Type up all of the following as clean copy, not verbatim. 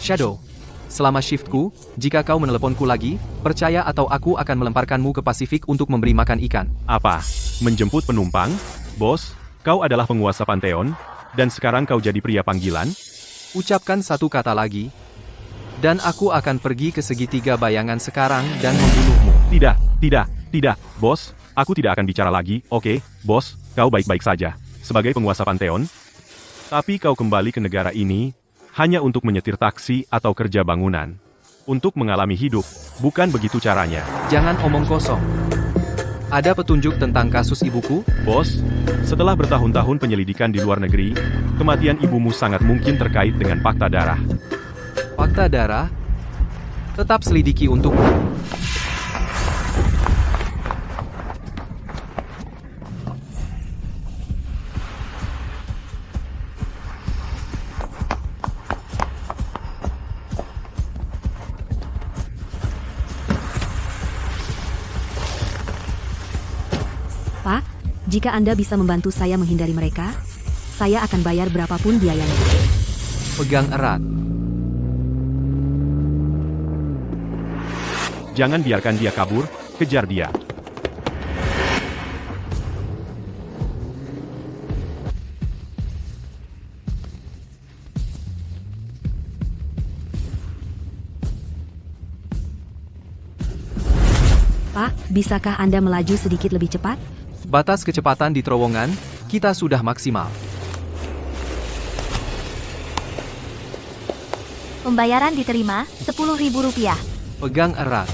Shadow. Selama shiftku, jika kau meneleponku lagi, percaya atau aku akan melemparkanmu ke Pasifik untuk memberi makan ikan. Apa? Menjemput penumpang? Bos, kau adalah penguasa Pantheon, dan sekarang kau jadi pria panggilan? Ucapkan satu kata lagi, dan aku akan pergi ke segitiga bayangan sekarang dan membunuhmu. Tidak, bos, aku tidak akan bicara lagi, oke, bos, kau baik-baik saja. Sebagai penguasa Pantheon, tapi kau kembali ke negara ini, hanya untuk menyetir taksi atau kerja bangunan. Untuk mengalami hidup, bukan begitu caranya. Jangan omong kosong. Ada petunjuk tentang kasus ibuku? Bos, setelah bertahun-tahun penyelidikan di luar negeri, kematian ibumu sangat mungkin terkait dengan fakta darah. Fakta darah? Tetap selidiki untukku. Pak, jika Anda bisa membantu saya menghindari mereka, saya akan bayar berapapun biayanya. Pegang erat. Jangan biarkan dia kabur, kejar dia. Pak, bisakah Anda melaju sedikit lebih cepat? Batas kecepatan di terowongan, kita sudah maksimal. Pembayaran diterima, Rp10.000. Pegang erat.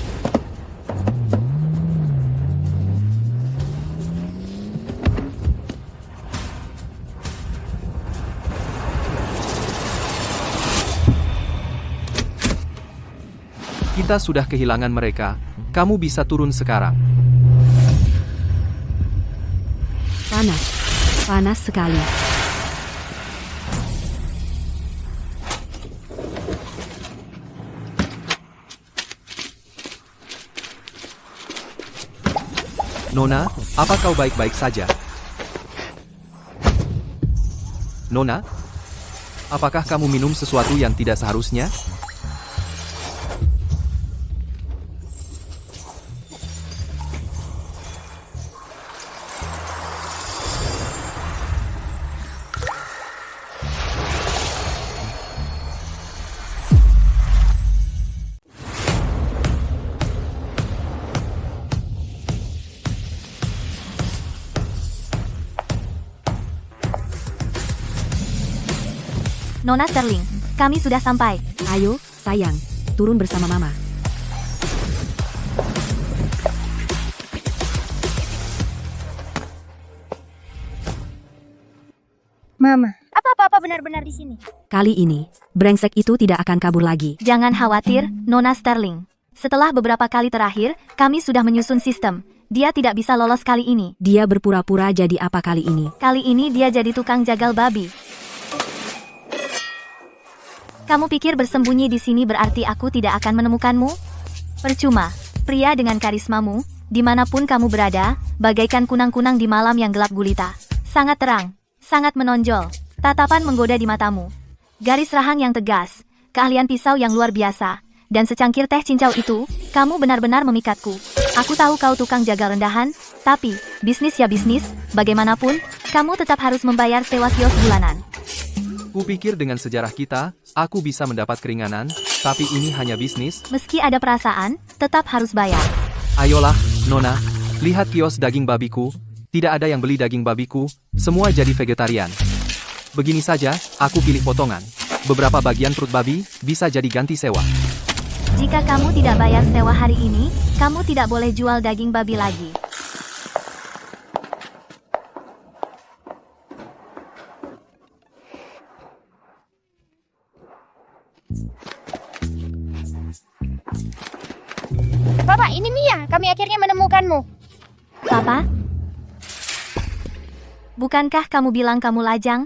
Kita sudah kehilangan mereka. Kamu bisa turun sekarang. Panas sekali. Nona, apa kau baik-baik saja? Nona? Apakah kamu minum sesuatu yang tidak seharusnya? Nona Sterling, kami sudah sampai. Ayo, sayang, turun bersama Mama. Mama, apa benar-benar di sini? Kali ini, brengsek itu tidak akan kabur lagi. Jangan khawatir, Nona Sterling. Setelah beberapa kali terakhir, kami sudah menyusun sistem. Dia tidak bisa lolos kali ini. Dia berpura-pura jadi apa kali ini? Kali ini dia jadi tukang jagal babi. Kamu pikir bersembunyi di sini berarti aku tidak akan menemukanmu? Percuma, pria dengan karismamu, dimanapun kamu berada, bagaikan kunang-kunang di malam yang gelap gulita. Sangat terang, sangat menonjol, tatapan menggoda di matamu. Garis rahang yang tegas, keahlian pisau yang luar biasa, dan secangkir teh cincau itu, kamu benar-benar memikatku. Aku tahu kau tukang jagal rendahan, tapi, bisnis ya bisnis, bagaimanapun, kamu tetap harus membayar sewa kios bulanan. Kupikir dengan sejarah kita, aku bisa mendapat keringanan, tapi ini hanya bisnis. Meski ada perasaan, tetap harus bayar. Ayolah, Nona, lihat kios daging babiku. Tidak ada yang beli daging babiku, semua jadi vegetarian. Begini saja, aku pilih potongan. Beberapa bagian perut babi, bisa jadi ganti sewa. Jika kamu tidak bayar sewa hari ini, kamu tidak boleh jual daging babi lagi. Papa, ini Mia. Kami akhirnya menemukanmu. Papa? Bukankah kamu bilang kamu lajang?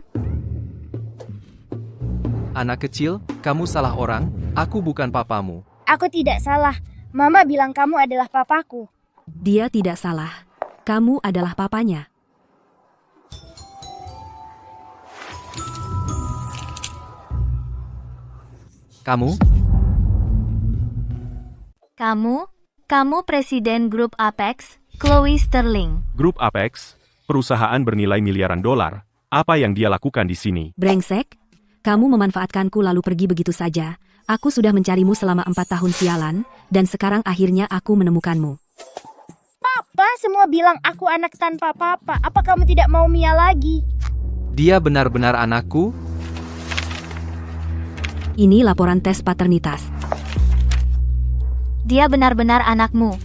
Anak kecil, kamu salah orang, aku bukan papamu. Aku tidak salah. Mama bilang kamu adalah papaku. Dia tidak salah. Kamu adalah papanya. Kamu? Kamu presiden grup Apex, Chloe Sterling. Grup Apex, perusahaan bernilai miliaran dolar. Apa yang dia lakukan di sini? Brengsek, kamu memanfaatkanku lalu pergi begitu saja. Aku sudah mencarimu selama 4 tahun sialan, dan sekarang akhirnya aku menemukanmu. Papa, semua bilang aku anak tanpa papa. Apa kamu tidak mau Mia lagi? Dia benar-benar anakku? Ini laporan tes paternitas. Dia benar-benar anakmu.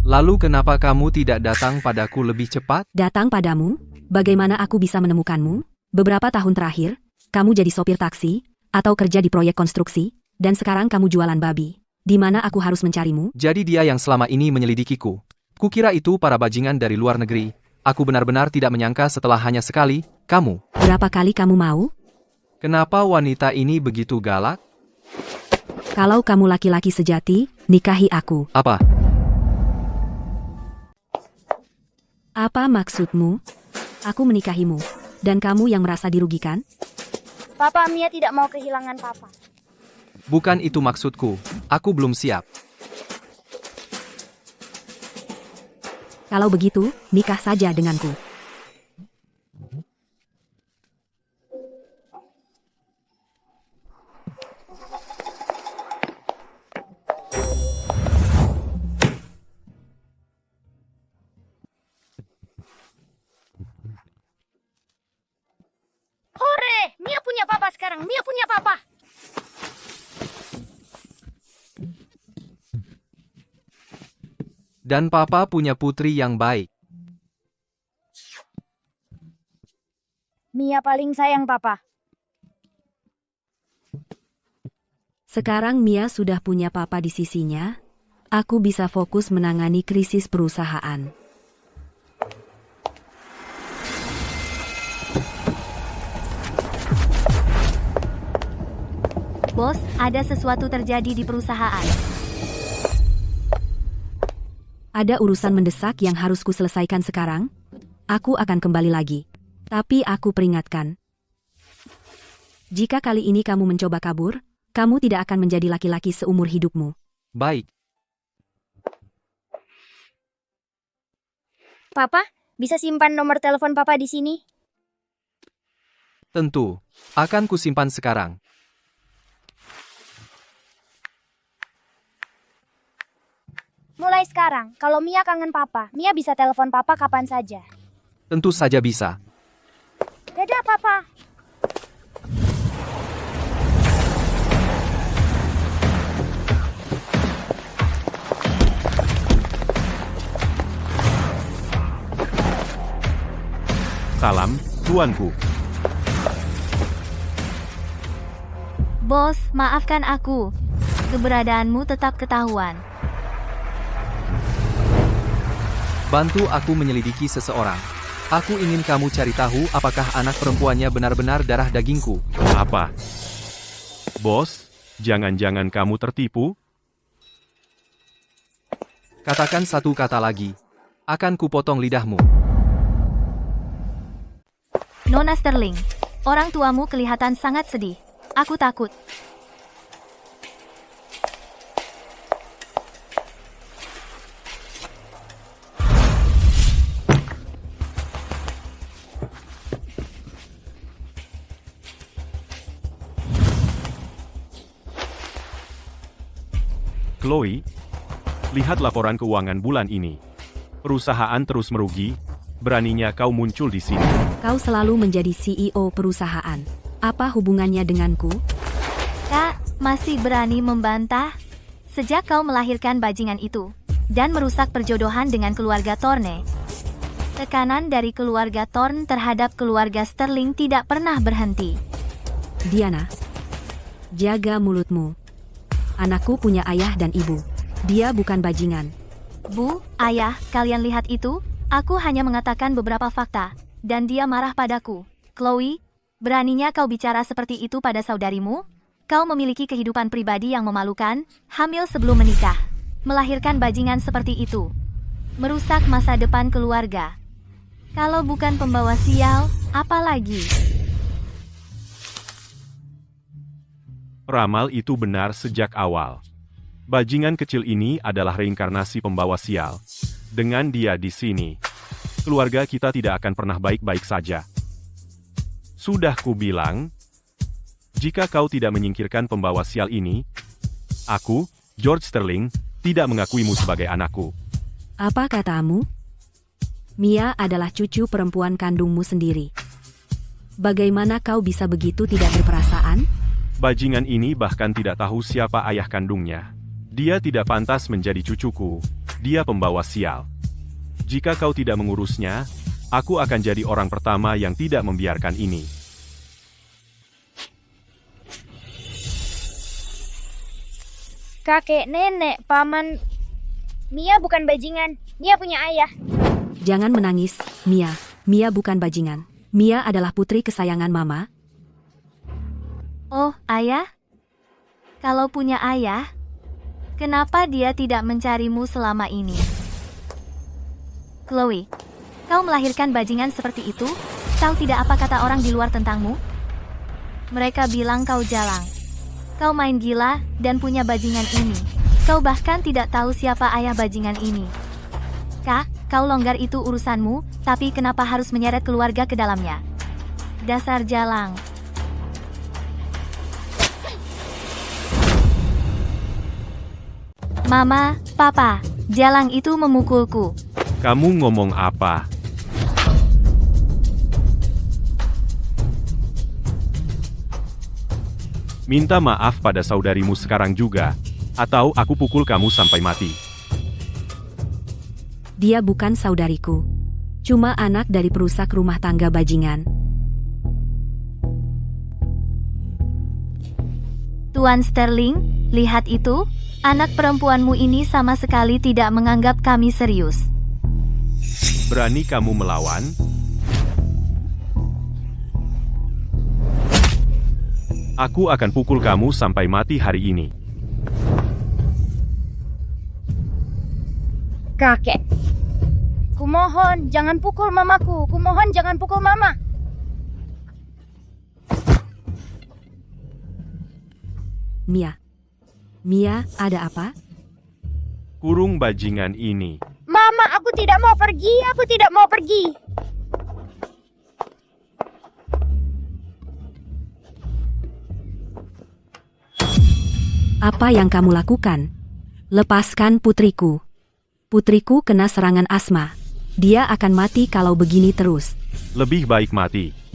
Lalu kenapa kamu tidak datang padaku lebih cepat? Datang padamu? Bagaimana aku bisa menemukanmu? Beberapa tahun terakhir, kamu jadi sopir taksi, atau kerja di proyek konstruksi, dan sekarang kamu jualan babi. Di mana aku harus mencarimu? Jadi dia yang selama ini menyelidikiku. Kukira itu para bajingan dari luar negeri. Aku benar-benar tidak menyangka setelah hanya sekali, kamu. Berapa kali kamu mau? Kenapa wanita ini begitu galak? Kalau kamu laki-laki sejati, nikahi aku. Apa? Apa maksudmu? Aku menikahimu, dan kamu yang merasa dirugikan? Papa, Mia tidak mau kehilangan papa. Bukan itu maksudku. Aku belum siap. Kalau begitu, nikah saja denganku. Hore! Mia punya papa sekarang. Mia punya papa. Dan papa punya putri yang baik. Mia paling sayang papa. Sekarang Mia sudah punya papa di sisinya. Aku bisa fokus menangani krisis perusahaan. Bos, ada sesuatu terjadi di perusahaan. Ada urusan mendesak yang harus ku selesaikan sekarang. Aku akan kembali lagi. Tapi aku peringatkan. Jika kali ini kamu mencoba kabur, kamu tidak akan menjadi laki-laki seumur hidupmu. Baik. Papa, bisa simpan nomor telepon papa di sini? Tentu. Akan kusimpan sekarang. Mulai sekarang, kalau Mia kangen papa, Mia bisa telepon papa kapan saja. Tentu saja bisa. Dadah papa. Salam, tuanku. Bos, maafkan aku. Keberadaanmu tetap ketahuan. Bantu aku menyelidiki seseorang. Aku ingin kamu cari tahu apakah anak perempuannya benar-benar darah dagingku. Apa? Bos, jangan-jangan kamu tertipu? Katakan satu kata lagi. Akan kupotong lidahmu. Nona Sterling, orang tuamu kelihatan sangat sedih. Aku takut. Chloe, lihat laporan keuangan bulan ini. Perusahaan terus merugi, beraninya kau muncul di sini. Kau selalu menjadi CEO perusahaan. Apa hubungannya denganku? Kak, masih berani membantah? Sejak kau melahirkan bajingan itu, dan merusak perjodohan dengan keluarga Thorne. Tekanan dari keluarga Thorne terhadap keluarga Sterling tidak pernah berhenti. Diana, jaga mulutmu. Anakku punya ayah dan ibu. Dia bukan bajingan. Bu, ayah, kalian lihat itu? Aku hanya mengatakan beberapa fakta, dan dia marah padaku. Chloe, beraninya kau bicara seperti itu pada saudarimu? Kau memiliki kehidupan pribadi yang memalukan, hamil sebelum menikah, melahirkan bajingan seperti itu, merusak masa depan keluarga. Kalau bukan pembawa sial, apa lagi? Ramal itu benar sejak awal. Bajingan kecil ini adalah reinkarnasi pembawa sial. Dengan dia di sini, keluarga kita tidak akan pernah baik-baik saja. Sudah kubilang, jika kau tidak menyingkirkan pembawa sial ini, aku, George Sterling, tidak mengakuimu sebagai anakku. Apa katamu? Mia adalah cucu perempuan kandungmu sendiri. Bagaimana kau bisa begitu tidak berperasaan? Bajingan ini bahkan tidak tahu siapa ayah kandungnya. Dia tidak pantas menjadi cucuku. Dia pembawa sial. Jika kau tidak mengurusnya, aku akan jadi orang pertama yang tidak membiarkan ini. Kakek, nenek, paman. Mia bukan bajingan. Mia punya ayah. Jangan menangis, Mia. Mia bukan bajingan. Mia adalah putri kesayangan Mama. Oh, ayah? Kalau punya ayah, kenapa dia tidak mencarimu selama ini? Chloe, kau melahirkan bajingan seperti itu? Tahu tidak apa kata orang di luar tentangmu? Mereka bilang kau jalang. Kau main gila dan punya bajingan ini. Kau bahkan tidak tahu siapa ayah bajingan ini. Kak, kau longgar itu urusanmu, tapi kenapa harus menyeret keluarga ke dalamnya? Dasar jalang. Mama, Papa, jalang itu memukulku. Kamu ngomong apa? Minta maaf pada saudarimu sekarang juga, atau aku pukul kamu sampai mati. Dia bukan saudariku. Cuma anak dari perusak rumah tangga bajingan. Tuan Sterling, lihat itu. Anak perempuanmu ini sama sekali tidak menganggap kami serius. Berani kamu melawan? Aku akan pukul kamu sampai mati hari ini. Kakek. Kumohon, jangan pukul mamaku. Kumohon, jangan pukul mama. Mia. Mia, ada apa? Kurung bajingan ini. Mama, aku tidak mau pergi. Aku tidak mau pergi. Apa yang kamu lakukan? Lepaskan putriku. Putriku kena serangan asma. Dia akan mati kalau begini terus. Lebih baik mati.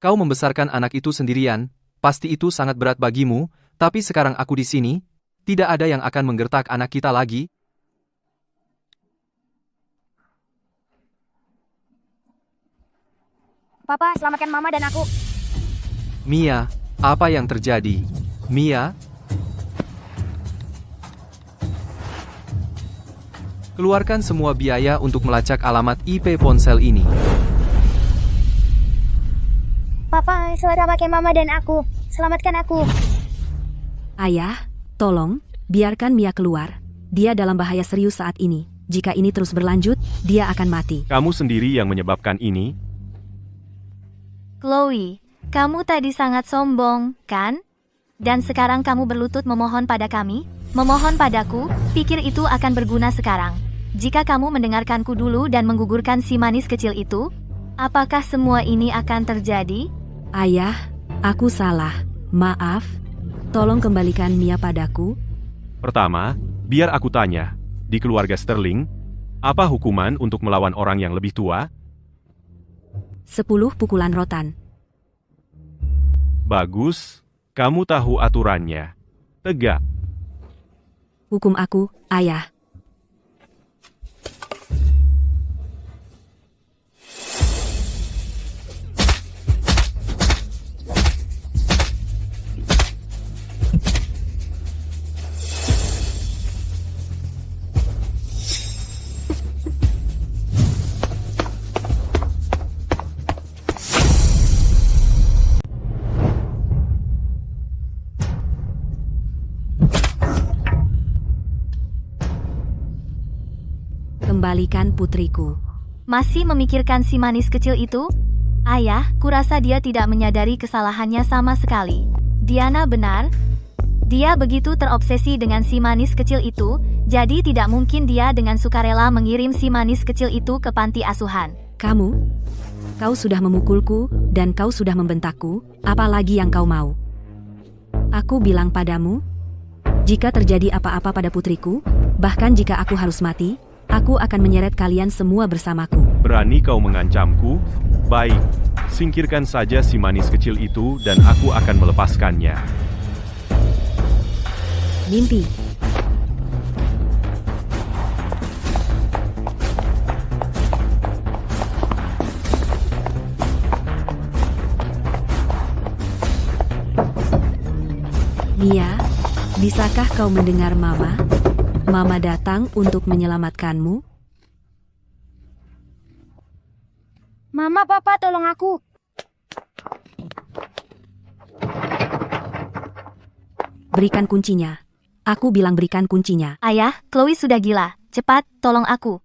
Kau membesarkan anak itu sendirian, pasti itu sangat berat bagimu, tapi sekarang aku di sini, tidak ada yang akan menggertak anak kita lagi. Papa, selamatkan mama dan aku. Mia, apa yang terjadi? Mia? Keluarkan semua biaya untuk melacak alamat IP ponsel ini. Papa, selamatkan mama dan aku. Selamatkan aku. Ayah, tolong, biarkan Mia keluar. Dia dalam bahaya serius saat ini. Jika ini terus berlanjut, dia akan mati. Kamu sendiri yang menyebabkan ini. Chloe, kamu tadi sangat sombong, kan? Dan sekarang kamu berlutut memohon pada kami? Memohon padaku, pikir itu akan berguna sekarang. Jika kamu mendengarkanku dulu dan menggugurkan si manis kecil itu, apakah semua ini akan terjadi? Ayah, aku salah. Maaf. Tolong kembalikan Mia padaku. Pertama, biar aku tanya, di keluarga Sterling, apa hukuman untuk melawan orang yang lebih tua? 10 pukulan rotan. Bagus, kamu tahu aturannya. Tegak. Hukum aku, ayah. kembalikan putriku. Masih memikirkan si manis kecil itu? Ayah, kurasa dia tidak menyadari kesalahannya sama sekali. Diana benar. Dia begitu terobsesi dengan si manis kecil itu, jadi tidak mungkin dia dengan sukarela mengirim si manis kecil itu ke panti asuhan. Kau sudah memukulku, dan kau sudah membentakku, apalagi yang kau mau? Aku bilang padamu, jika terjadi apa-apa pada putriku, bahkan jika aku harus mati, aku akan menyeret kalian semua bersamaku. Berani kau mengancamku? Baik, singkirkan saja si manis kecil itu dan aku akan melepaskannya. Mimpi. Mia, bisakah kau mendengar Mama? Mama datang untuk menyelamatkanmu. Mama, Papa, tolong aku. Berikan kuncinya. Aku bilang berikan kuncinya. Ayah, Chloe sudah gila. Cepat, tolong aku.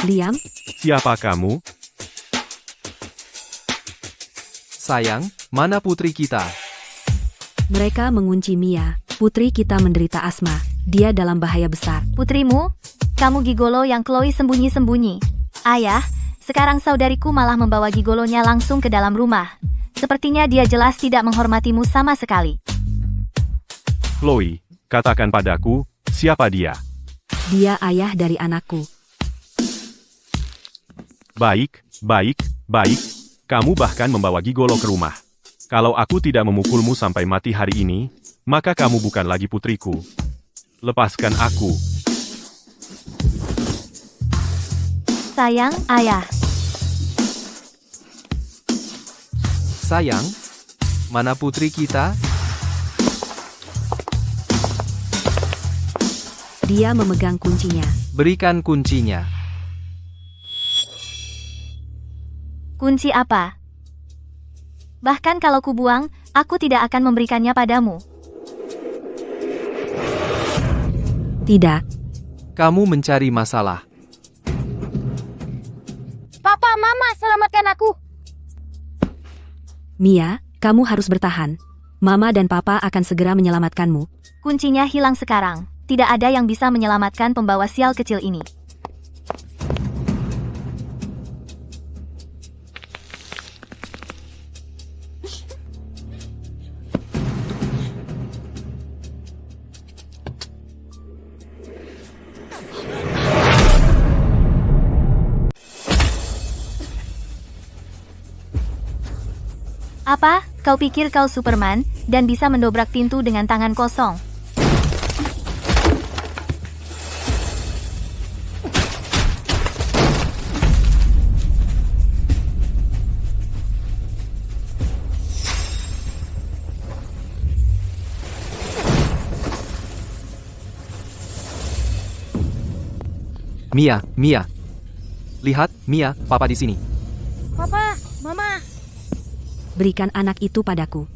Liam, Siapa kamu? Sayang, mana putri kita? mereka mengunci Mia. Putri kita menderita asma. Dia dalam bahaya besar. Putrimu? Kamu gigolo yang Chloe sembunyi-sembunyi. Ayah, sekarang saudariku malah membawa gigolonya langsung ke dalam rumah. Sepertinya dia jelas tidak menghormatimu sama sekali. Chloe, katakan padaku, siapa dia? Dia ayah dari anakku. Baik. Kamu bahkan membawa gigolo ke rumah. Kalau aku tidak memukulmu sampai mati hari ini, maka kamu bukan lagi putriku. Lepaskan aku. Sayang, ayah. Sayang, mana putri kita? Dia memegang kuncinya. Berikan kuncinya. Kunci apa? Bahkan kalau kubuang, aku tidak akan memberikannya padamu. Tidak. Kamu mencari masalah. Papa, Mama, selamatkan aku. Mia, kamu harus bertahan. Mama dan Papa akan segera menyelamatkanmu. Kuncinya hilang sekarang. Tidak ada yang bisa menyelamatkan pembawa sial kecil ini. Apa? Kau pikir kau Superman, dan bisa mendobrak pintu dengan tangan kosong? Mia. Lihat, Mia, Papa di sini. Papa, Mama. Berikan anak itu padaku.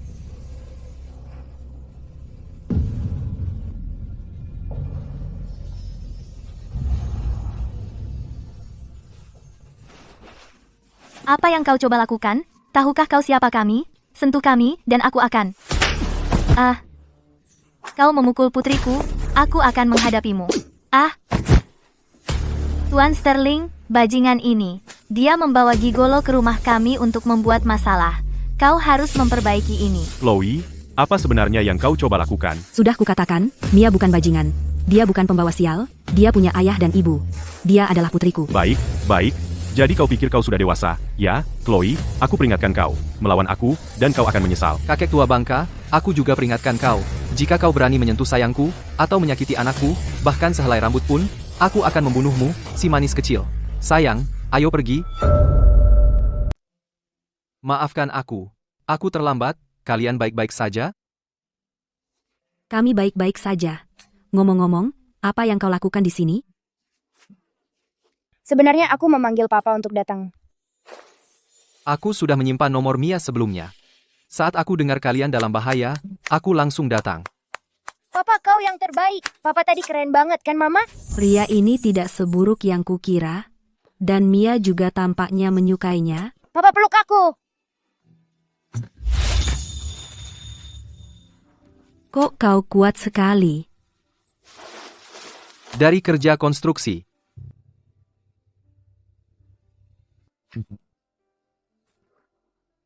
Apa yang kau coba lakukan? Tahukah kau siapa kami? Sentuh kami, dan aku akan... Kau memukul putriku, aku akan menghadapimu. Tuan Sterling, bajingan ini. Dia membawa gigolo ke rumah kami untuk membuat masalah. Kau harus memperbaiki ini. Chloe, apa sebenarnya yang kau coba lakukan? Sudah kukatakan, Mia bukan bajingan. Dia bukan pembawa sial. Dia punya ayah dan ibu. Dia adalah putriku. Baik. Jadi kau pikir kau sudah dewasa, ya? Chloe, aku peringatkan kau. Melawan aku, dan kau akan menyesal. Kakek tua bangka, aku juga peringatkan kau. Jika kau berani menyentuh sayangku, atau menyakiti anakku, bahkan sehelai rambut pun, aku akan membunuhmu, si manis kecil. Sayang, ayo pergi. Maafkan aku. Aku terlambat, kalian baik-baik saja? Kami baik-baik saja. Ngomong-ngomong, apa yang kau lakukan di sini? Sebenarnya aku memanggil papa untuk datang. Aku sudah menyimpan nomor Mia sebelumnya. Saat aku dengar kalian dalam bahaya, aku langsung datang. Papa, kau yang terbaik. Papa tadi keren banget kan, Mama? Pria ini tidak seburuk yang kukira, dan Mia juga tampaknya menyukainya. Papa peluk aku. Kok kau kuat sekali? Dari kerja konstruksi.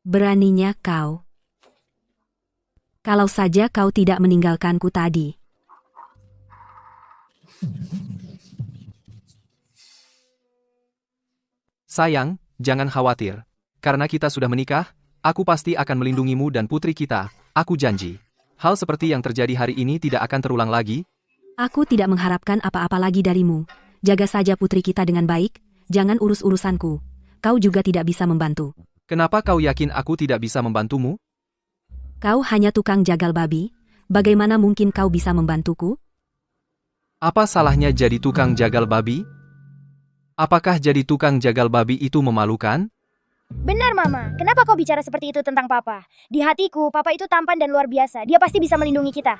Beraninya kau. Kalau saja kau tidak meninggalkanku tadi. Sayang, jangan khawatir. Karena kita sudah menikah, aku pasti akan melindungimu dan putri kita, aku janji. Hal seperti yang terjadi hari ini tidak akan terulang lagi. Aku tidak mengharapkan apa-apa lagi darimu. Jaga saja putri kita dengan baik, jangan urus-urusanku. Kau juga tidak bisa membantu. Kenapa kau yakin aku tidak bisa membantumu? Kau hanya tukang jagal babi, bagaimana mungkin kau bisa membantuku? Apa salahnya jadi tukang jagal babi? Apakah jadi tukang jagal babi itu memalukan? Benar, Mama. Kenapa kau bicara seperti itu tentang Papa? Di hatiku, Papa itu tampan dan luar biasa. Dia pasti bisa melindungi kita.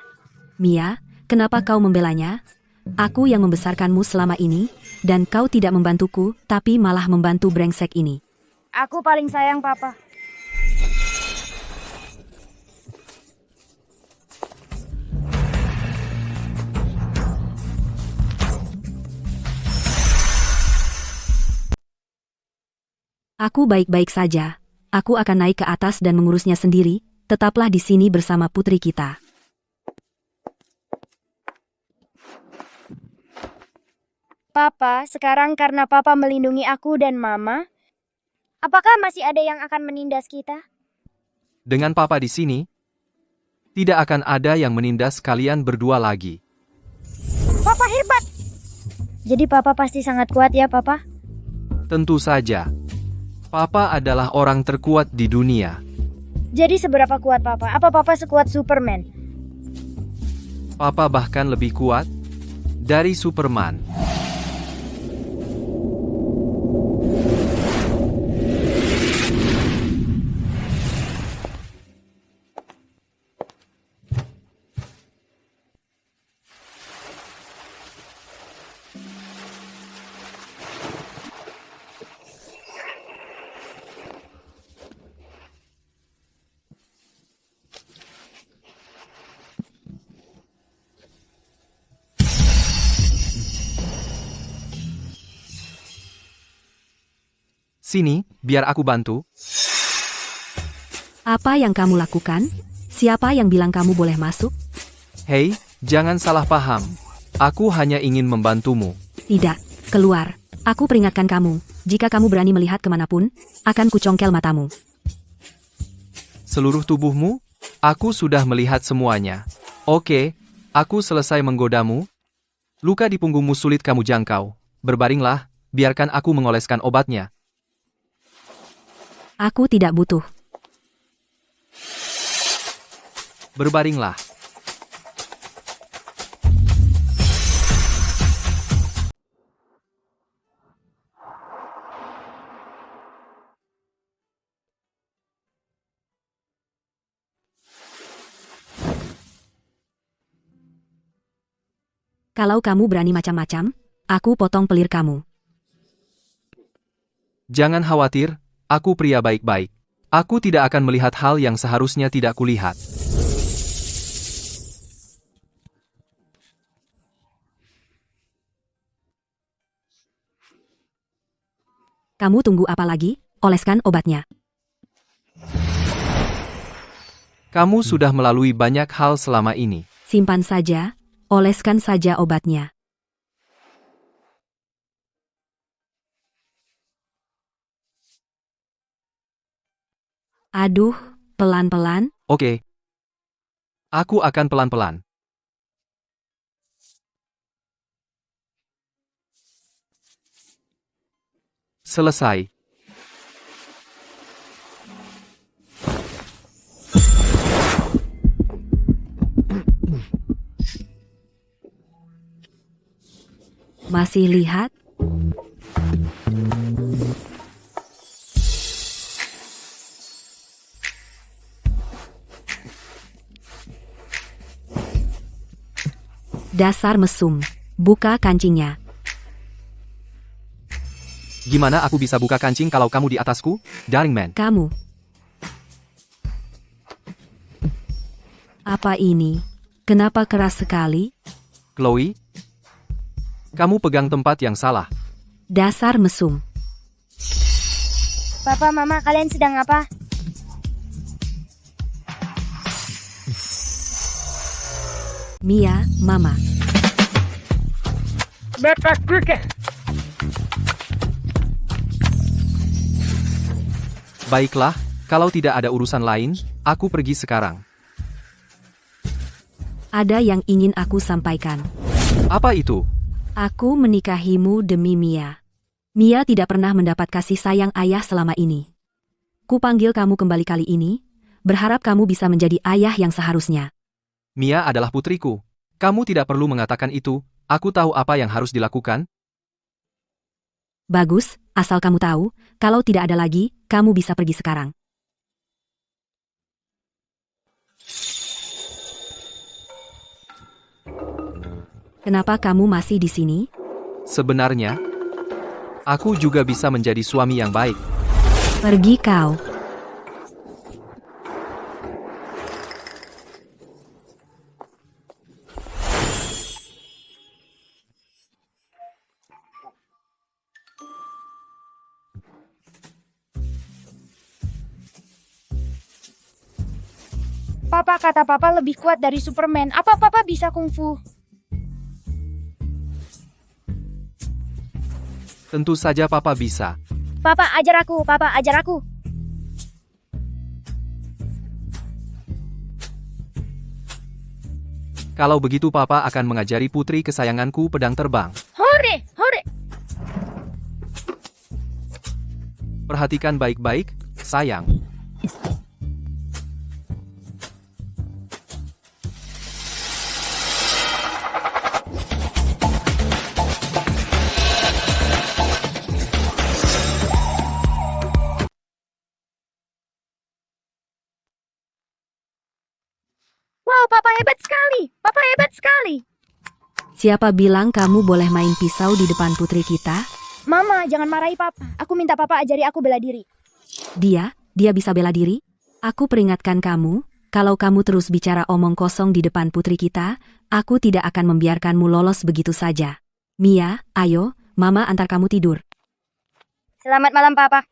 Mia, kenapa kau membelanya? Aku yang membesarkanmu selama ini, dan kau tidak membantuku, tapi malah membantu brengsek ini. Aku paling sayang Papa. Aku baik-baik saja. Aku akan naik ke atas dan mengurusnya sendiri. Tetaplah di sini bersama putri kita. Papa, sekarang karena Papa melindungi aku dan Mama, apakah masih ada yang akan menindas kita? Dengan papa di sini, tidak akan ada yang menindas kalian berdua lagi. Papa hebat! Jadi Papa pasti sangat kuat ya, Papa? Tentu saja. Papa adalah orang terkuat di dunia. Jadi seberapa kuat Papa? Apa Papa sekuat Superman? Papa bahkan lebih kuat dari Superman. Sini, biar aku bantu. Apa yang kamu lakukan? Siapa yang bilang kamu boleh masuk? Hei, jangan salah paham. Aku hanya ingin membantumu. Tidak, keluar. Aku peringatkan kamu, jika kamu berani melihat kemanapun, akan kucongkel matamu. Seluruh tubuhmu? Aku sudah melihat semuanya. Oke, aku selesai menggodamu. Luka di punggungmu sulit kamu jangkau. Berbaringlah, biarkan aku mengoleskan obatnya. Aku tidak butuh. Berbaringlah. Kalau kamu berani macam-macam, aku potong pelir kamu. Jangan khawatir, aku pria baik-baik. Aku tidak akan melihat hal yang seharusnya tidak kulihat. Kamu tunggu apa lagi? Oleskan obatnya. Kamu sudah melalui banyak hal selama ini. Simpan saja, oleskan saja obatnya. Aduh, pelan-pelan. Oke. Aku akan pelan-pelan. Selesai. masih lihat? Dasar mesum. Buka kancingnya. Gimana aku bisa buka kancing kalau kamu di atasku? Daring man. Kamu. Apa ini? Kenapa keras sekali? Chloe? Kamu pegang tempat yang salah. Dasar mesum. Papa, Mama, kalian sedang apa? Mia, Mama. Baiklah, kalau tidak ada urusan lain, aku pergi sekarang. Ada yang ingin aku sampaikan. Apa itu? Aku menikahimu demi Mia. Mia tidak pernah mendapat kasih sayang ayah selama ini. Ku panggil kamu kembali kali ini, berharap kamu bisa menjadi ayah yang seharusnya. Mia adalah putriku. Kamu tidak perlu mengatakan itu, aku tahu apa yang harus dilakukan. Bagus, asal kamu tahu, kalau tidak ada lagi, kamu bisa pergi sekarang. Kenapa kamu masih di sini? Sebenarnya, aku juga bisa menjadi suami yang baik. Pergi kau. Papa kata Papa lebih kuat dari Superman. Apa Papa bisa kungfu? Tentu saja Papa bisa. Papa ajar aku, Papa ajar aku. Kalau begitu Papa akan mengajari putri kesayanganku pedang terbang. Hore, hore. Perhatikan baik-baik, sayang. Wow, Papa hebat sekali. Papa hebat sekali. Siapa bilang kamu boleh main pisau di depan putri kita? Mama, jangan marahi Papa. Aku minta Papa ajari aku bela diri. Dia bisa bela diri? Aku peringatkan kamu, kalau kamu terus bicara omong kosong di depan putri kita, aku tidak akan membiarkanmu lolos begitu saja. Mia, ayo, Mama antar kamu tidur. Selamat malam, Papa.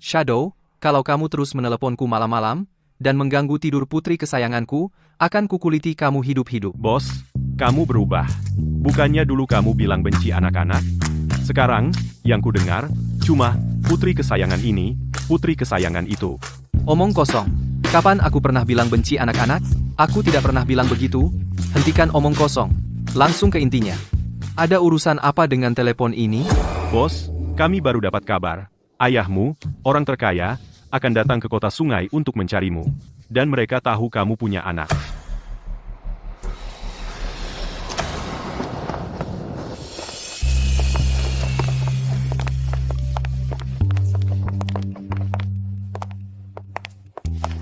Shadow, kalau kamu terus meneleponku malam-malam, dan mengganggu tidur putri kesayanganku, akan kukuliti kamu hidup-hidup. Bos, kamu berubah. Bukannya dulu kamu bilang benci anak-anak? Sekarang, yang ku dengar, cuma, putri kesayangan ini, putri kesayangan itu. Omong kosong. Kapan aku pernah bilang benci anak-anak? Aku tidak pernah bilang begitu. Hentikan omong kosong. Langsung ke intinya. Ada urusan apa dengan telepon ini? Bos, kami baru dapat kabar. Ayahmu, orang terkaya, akan datang ke kota sungai untuk mencarimu. Dan mereka tahu kamu punya anak.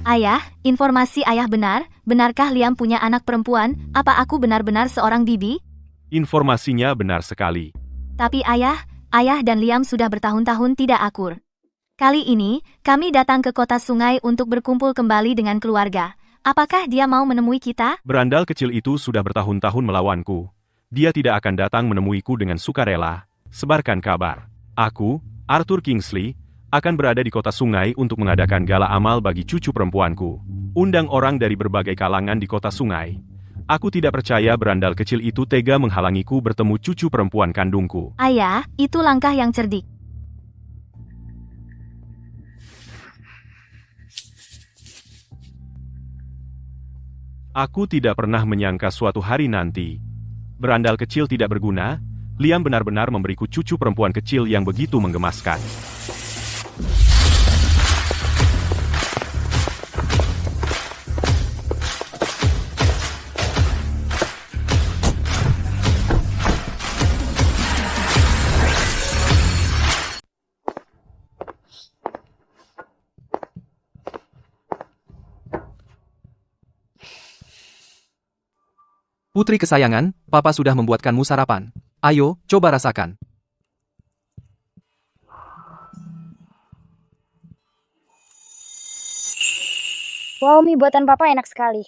Ayah, informasi ayah benar. Benarkah Liam punya anak perempuan? Apa aku benar-benar seorang bibi? Informasinya benar sekali. Tapi ayah dan Liam sudah bertahun-tahun tidak akur. Kali ini, kami datang ke kota sungai untuk berkumpul kembali dengan keluarga. Apakah dia mau menemui kita? Berandal kecil itu sudah bertahun-tahun melawanku. Dia tidak akan datang menemuiku dengan sukarela. Sebarkan kabar. Aku, Arthur Kingsley, akan berada di kota sungai untuk mengadakan gala amal bagi cucu perempuanku. Undang orang dari berbagai kalangan di kota sungai. Aku tidak percaya berandal kecil itu tega menghalangiku bertemu cucu perempuan kandungku. Ayah, itu langkah yang cerdik. Aku tidak pernah menyangka suatu hari nanti. Berandal kecil tidak berguna, Liam benar-benar memberiku cucu perempuan kecil yang begitu menggemaskan. Putri kesayangan, Papa sudah membuatkanmu sarapan. Ayo, coba rasakan. Wow, mie buatan papa enak sekali.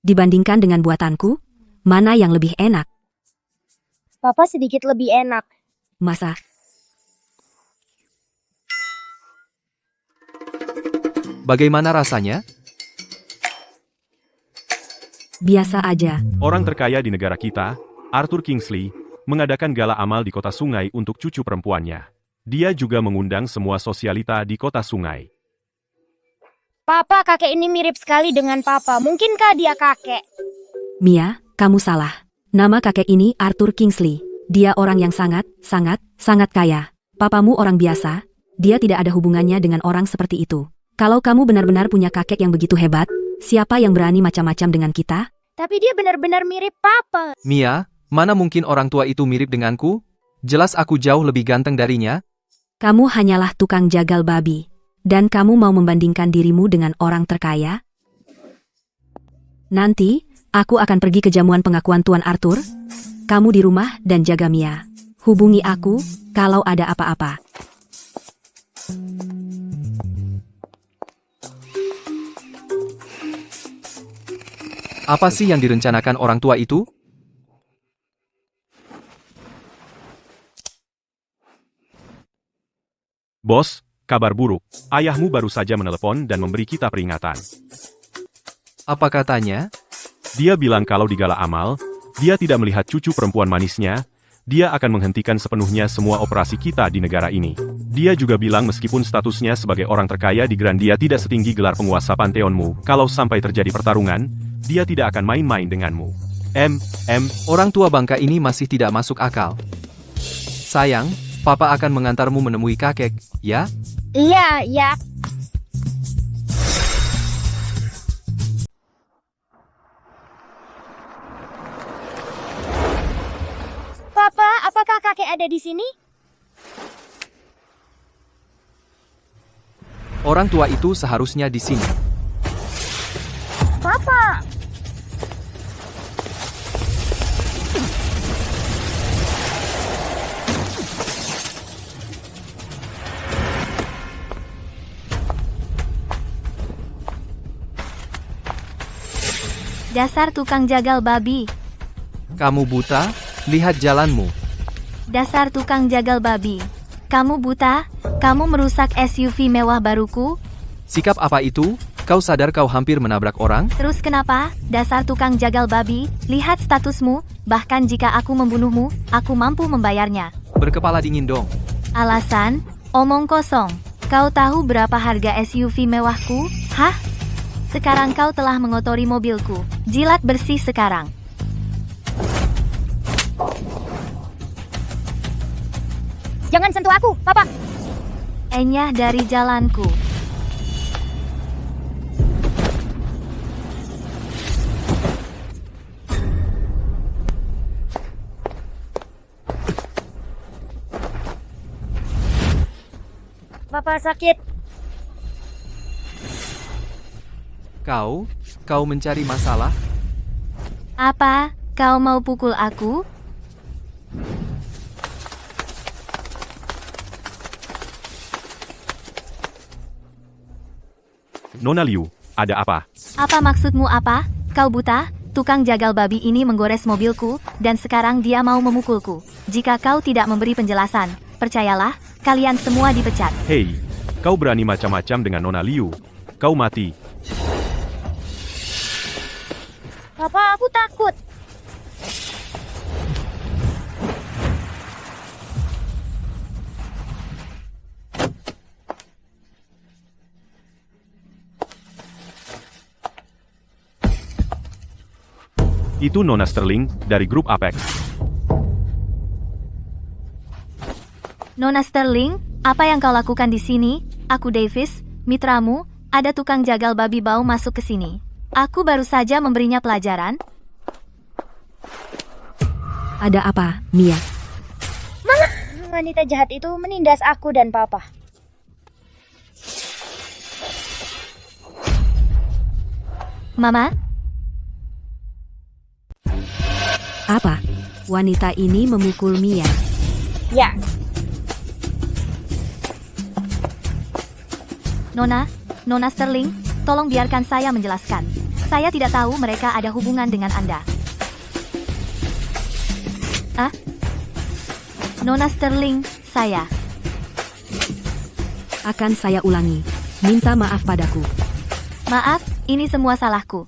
Dibandingkan dengan buatanku, mana yang lebih enak? Papa sedikit lebih enak. Masa? Bagaimana rasanya? Biasa aja. Orang terkaya di negara kita, Arthur Kingsley, mengadakan gala amal di kota sungai untuk cucu perempuannya. Dia juga mengundang semua sosialita di kota sungai. Papa, kakek ini mirip sekali dengan papa. Mungkinkah dia kakek? Mia, kamu salah. Nama kakek ini Arthur Kingsley. Dia orang yang sangat kaya. Papamu orang biasa. Dia tidak ada hubungannya dengan orang seperti itu. Kalau kamu benar-benar punya kakek yang begitu hebat, siapa yang berani macam-macam dengan kita? Tapi dia benar-benar mirip papa. Mia, mana mungkin orang tua itu mirip denganku? Jelas aku jauh lebih ganteng darinya. Kamu hanyalah tukang jagal babi. Dan kamu mau membandingkan dirimu dengan orang terkaya? Nanti, aku akan pergi ke jamuan pengakuan Tuan Arthur. Kamu di rumah dan jaga Mia. Hubungi aku, kalau ada apa-apa. Apa sih yang direncanakan orang tua itu? Bos, kabar buruk. Ayahmu baru saja menelepon dan memberi kita peringatan. Apa katanya? Dia bilang kalau di gala amal, dia tidak melihat cucu perempuan manisnya, dia akan menghentikan sepenuhnya semua operasi kita di negara ini. Dia juga bilang meskipun statusnya sebagai orang terkaya di Grandia tidak setinggi gelar penguasa panteonmu, kalau sampai terjadi pertarungan, dia tidak akan main-main denganmu. Orang tua bangka ini masih tidak masuk akal. Sayang, Papa akan mengantarmu menemui kakek, ya? Iya, ya. Papa, apakah kakek ada di sini? Orang tua itu seharusnya di sini. Papa. Dasar tukang jagal babi. Kamu buta? Lihat jalanmu. Dasar tukang jagal babi. Kamu buta? Kamu merusak SUV mewah baruku? Sikap apa itu? Kau sadar kau hampir menabrak orang? Terus kenapa? Dasar tukang jagal babi, lihat statusmu, bahkan jika aku membunuhmu, aku mampu membayarnya. Berkepala dingin dong. Alasan? Omong kosong. Kau tahu berapa harga SUV mewahku? Hah? Sekarang kau telah mengotori mobilku. Jilat bersih sekarang. Jangan sentuh aku, Papa. Enyah dari jalanku. Papa sakit. Kau mencari masalah? Apa? Kau mau pukul aku? Nona Liu, ada apa? Apa maksudmu apa? Kau buta? Tukang jagal babi ini menggores mobilku, dan sekarang dia mau memukulku. Jika kau tidak memberi penjelasan, percayalah, kalian semua dipecat. Hei, kau berani macam-macam dengan Nona Liu. Kau mati. Papa, aku takut. Itu Nona Sterling, dari grup Apex. Nona Sterling, apa yang kau lakukan di sini? Aku Davis, mitramu, ada tukang jagal babi bau masuk ke sini. Aku baru saja memberinya pelajaran. Ada apa, Mia? Wanita jahat itu menindas aku dan Papa. Mama, Apa? Wanita ini memukul Mia. Ya, Nona Sterling, tolong biarkan saya menjelaskan. Saya tidak tahu mereka ada hubungan dengan Anda. Ah? Nona Sterling, saya. Akan saya ulangi. Minta maaf padaku. Maaf, ini semua salahku.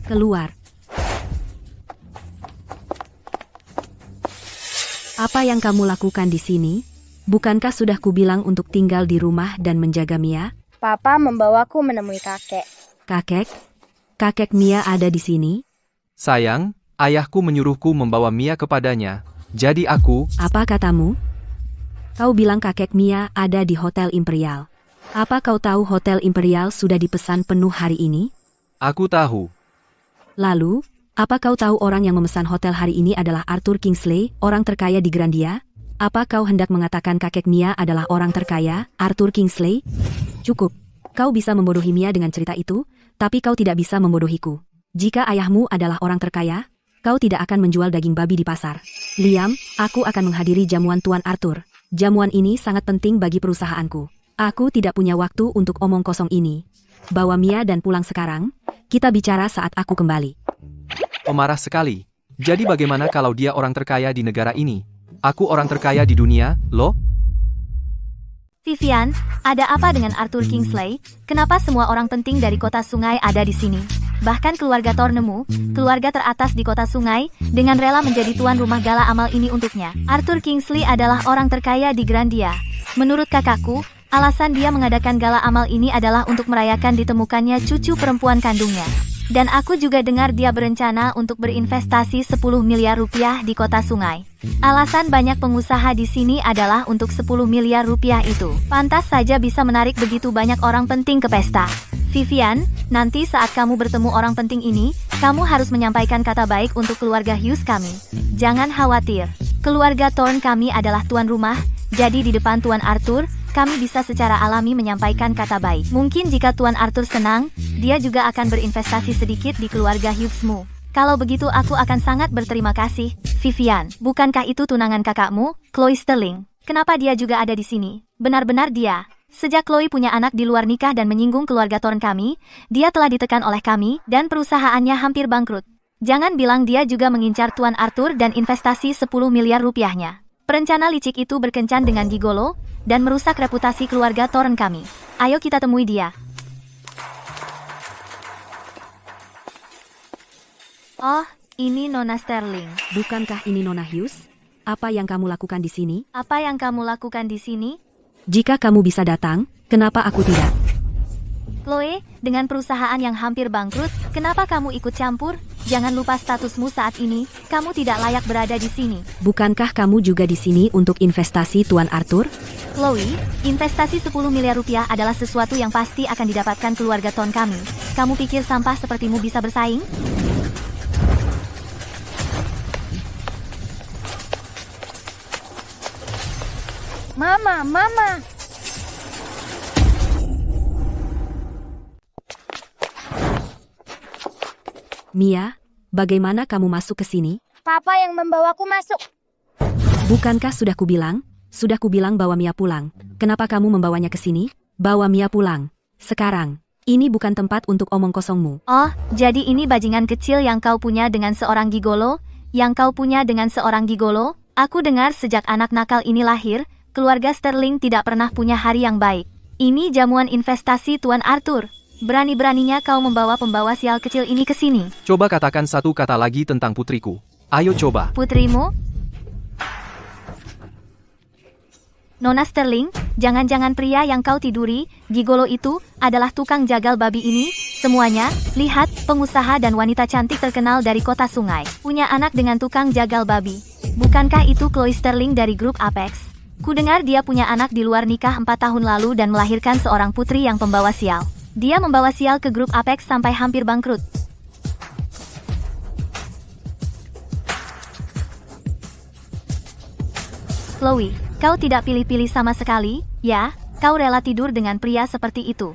Keluar. Apa yang kamu lakukan di sini? Bukankah sudah kubilang untuk tinggal di rumah dan menjaga Mia? papa membawaku menemui kakek. Kakek? Kakek Mia ada di sini? Sayang, ayahku menyuruhku membawa Mia kepadanya. Jadi aku, Apa katamu? Kau bilang kakek Mia ada di Hotel Imperial. Apa kau tahu Hotel Imperial sudah dipesan penuh hari ini? aku tahu. Lalu, apa kau tahu orang yang memesan hotel hari ini adalah Arthur Kingsley, orang terkaya di Grandia? Apa kau hendak mengatakan kakek Mia adalah orang terkaya, Arthur Kingsley? Cukup. Kau bisa membodohi Mia dengan cerita itu, tapi kau tidak bisa membodohiku. Jika ayahmu adalah orang terkaya, kau tidak akan menjual daging babi di pasar. Liam, aku akan menghadiri jamuan Tuan Arthur. Jamuan ini sangat penting bagi perusahaanku. Aku tidak punya waktu untuk omong kosong ini. Bawa Mia dan pulang sekarang. Kita bicara saat aku kembali. Pemarah sekali. Jadi bagaimana kalau dia orang terkaya di negara ini? Aku orang terkaya di dunia, loh? Vivian, ada apa dengan Arthur Kingsley? Kenapa semua orang penting dari kota sungai ada di sini? Bahkan keluarga Tornemu, keluarga teratas di kota sungai, dengan rela menjadi tuan rumah gala amal ini untuknya. Arthur Kingsley adalah orang terkaya di Grandia. Menurut kakakku, alasan dia mengadakan gala amal ini adalah untuk merayakan ditemukannya cucu perempuan kandungnya. Dan aku juga dengar dia berencana untuk berinvestasi 10 miliar rupiah di kota sungai. Alasan banyak pengusaha di sini adalah untuk 10 miliar rupiah itu. Pantas saja bisa menarik begitu banyak orang penting ke pesta. Vivian, nanti saat kamu bertemu orang penting ini, kamu harus menyampaikan kata baik untuk keluarga Hughes kami. Jangan khawatir. Keluarga Thorne kami adalah tuan rumah, jadi di depan Tuan Arthur, kami bisa secara alami menyampaikan kata baik. Mungkin jika Tuan Arthur senang, dia juga akan berinvestasi sedikit di keluarga Hughesmu. Kalau begitu aku akan sangat berterima kasih. Vivian, bukankah itu tunangan kakakmu, Chloe Sterling? Kenapa dia juga ada di sini? Benar-benar dia. Sejak Chloe punya anak di luar nikah dan menyinggung keluarga Thorne kami, dia telah ditekan oleh kami, dan perusahaannya hampir bangkrut. Jangan bilang dia juga mengincar Tuan Arthur dan investasi 10 miliar rupiahnya. Perencana licik itu berkencan dengan gigolo, dan merusak reputasi keluarga Thorne kami. Ayo kita temui dia. Oh, ini Nona Sterling. Bukankah ini Nona Hughes? Apa yang kamu lakukan di sini? Apa yang kamu lakukan di sini? Jika kamu bisa datang, kenapa aku tidak? Chloe, dengan perusahaan yang hampir bangkrut, kenapa kamu ikut campur? Jangan lupa statusmu saat ini, kamu tidak layak berada di sini. Bukankah kamu juga di sini untuk investasi Tuan Arthur? Chloe, investasi 10 miliar rupiah adalah sesuatu yang pasti akan didapatkan keluarga Thorne kami. Kamu pikir sampah sepertimu bisa bersaing? Mama. Mia, bagaimana kamu masuk ke sini? Papa yang membawaku masuk. Bukankah sudah kubilang bawa Mia pulang. Kenapa kamu membawanya ke sini? Bawa Mia pulang. Sekarang. Ini bukan tempat untuk omong kosongmu. Oh, jadi ini bajingan kecil yang kau punya dengan seorang gigolo? Aku dengar sejak anak nakal ini lahir, keluarga Sterling tidak pernah punya hari yang baik. Ini jamuan investasi Tuan Arthur. Berani-beraninya kau membawa pembawa sial kecil ini ke sini. Coba katakan satu kata lagi tentang putriku. Ayo coba. Putrimu? Nona Sterling, jangan-jangan pria yang kau tiduri, gigolo itu, adalah tukang jagal babi ini? Semuanya, lihat, pengusaha dan wanita cantik terkenal dari kota sungai. Punya anak dengan tukang jagal babi. Bukankah itu Chloe Sterling dari grup Apex? Kudengar dia punya anak di luar nikah 4 tahun lalu dan melahirkan seorang putri yang pembawa sial. Dia membawa sial ke grup Apex sampai hampir bangkrut. Chloe, kau tidak pilih-pilih sama sekali, ya? Kau rela tidur dengan pria seperti itu.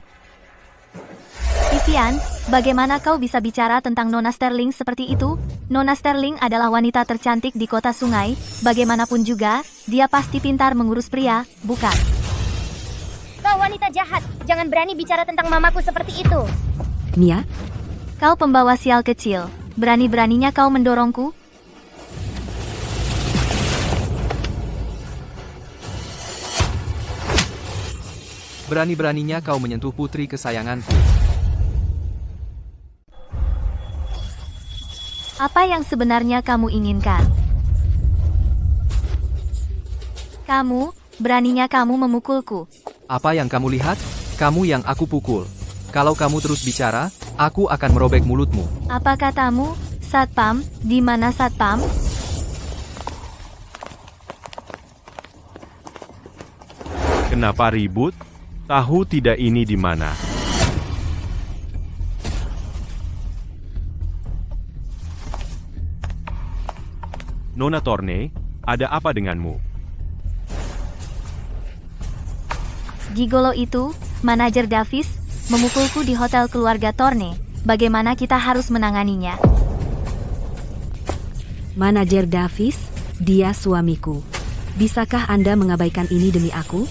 Vivian, bagaimana kau bisa bicara tentang Nona Sterling seperti itu? Nona Sterling adalah wanita tercantik di kota sungai, bagaimanapun juga, dia pasti pintar mengurus pria, bukan? Kau wanita jahat, jangan berani bicara tentang mamaku seperti itu. Mia, Kau pembawa sial kecil, berani-beraninya kau mendorongku? Berani-beraninya kau menyentuh putri kesayanganku. Apa yang sebenarnya kamu inginkan? Kamu, beraninya kamu memukulku. Apa yang kamu lihat? Kamu yang aku pukul. Kalau kamu terus bicara, aku akan merobek mulutmu. Apa katamu, Satpam? Di mana Satpam? Kenapa ribut? Tahu tidak ini di mana? Nona Torne, ada apa denganmu? Gigolo itu, manajer Davis, memukulku di hotel keluarga Torne. Bagaimana kita harus menanganinya? manajer Davis, dia suamiku. Bisakah Anda mengabaikan ini demi aku?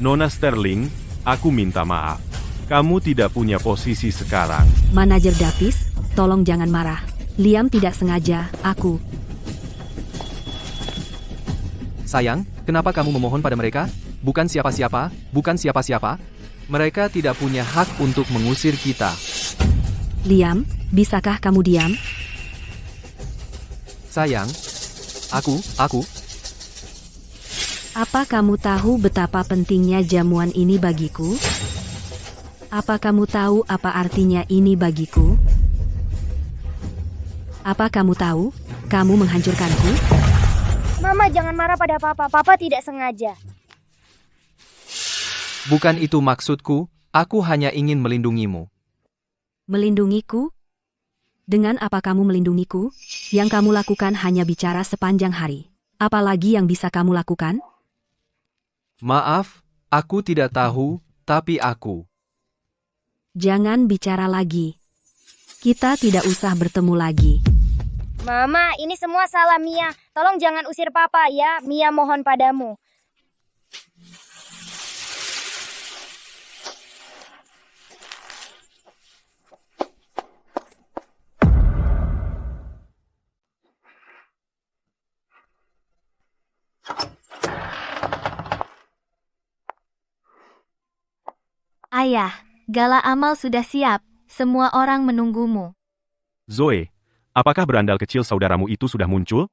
Nona Sterling, aku minta maaf. Kamu tidak punya posisi sekarang. Manajer Davis, tolong jangan marah. Liam tidak sengaja, aku. Sayang, kenapa kamu memohon pada mereka? Bukan siapa-siapa, bukan siapa-siapa. Mereka tidak punya hak untuk mengusir kita. Liam, bisakah kamu diam? Sayang, aku. Apa kamu tahu betapa pentingnya jamuan ini bagiku? Apa kamu tahu apa artinya ini bagiku? Apa kamu tahu? Kamu menghancurkanku? Mama jangan marah pada papa, papa tidak sengaja. Bukan itu maksudku, aku hanya ingin melindungimu. Melindungiku? Dengan apa kamu melindungiku? Yang kamu lakukan hanya bicara sepanjang hari. Apalagi yang bisa kamu lakukan? Maaf, aku tidak tahu, tapi aku. Jangan bicara lagi. Kita tidak usah bertemu lagi. Mama, ini semua salah Mia. Tolong jangan usir papa ya. Mia mohon padamu. Ayah, gala amal sudah siap. Semua orang menunggumu. Zoe, apakah berandal kecil saudaramu itu sudah muncul?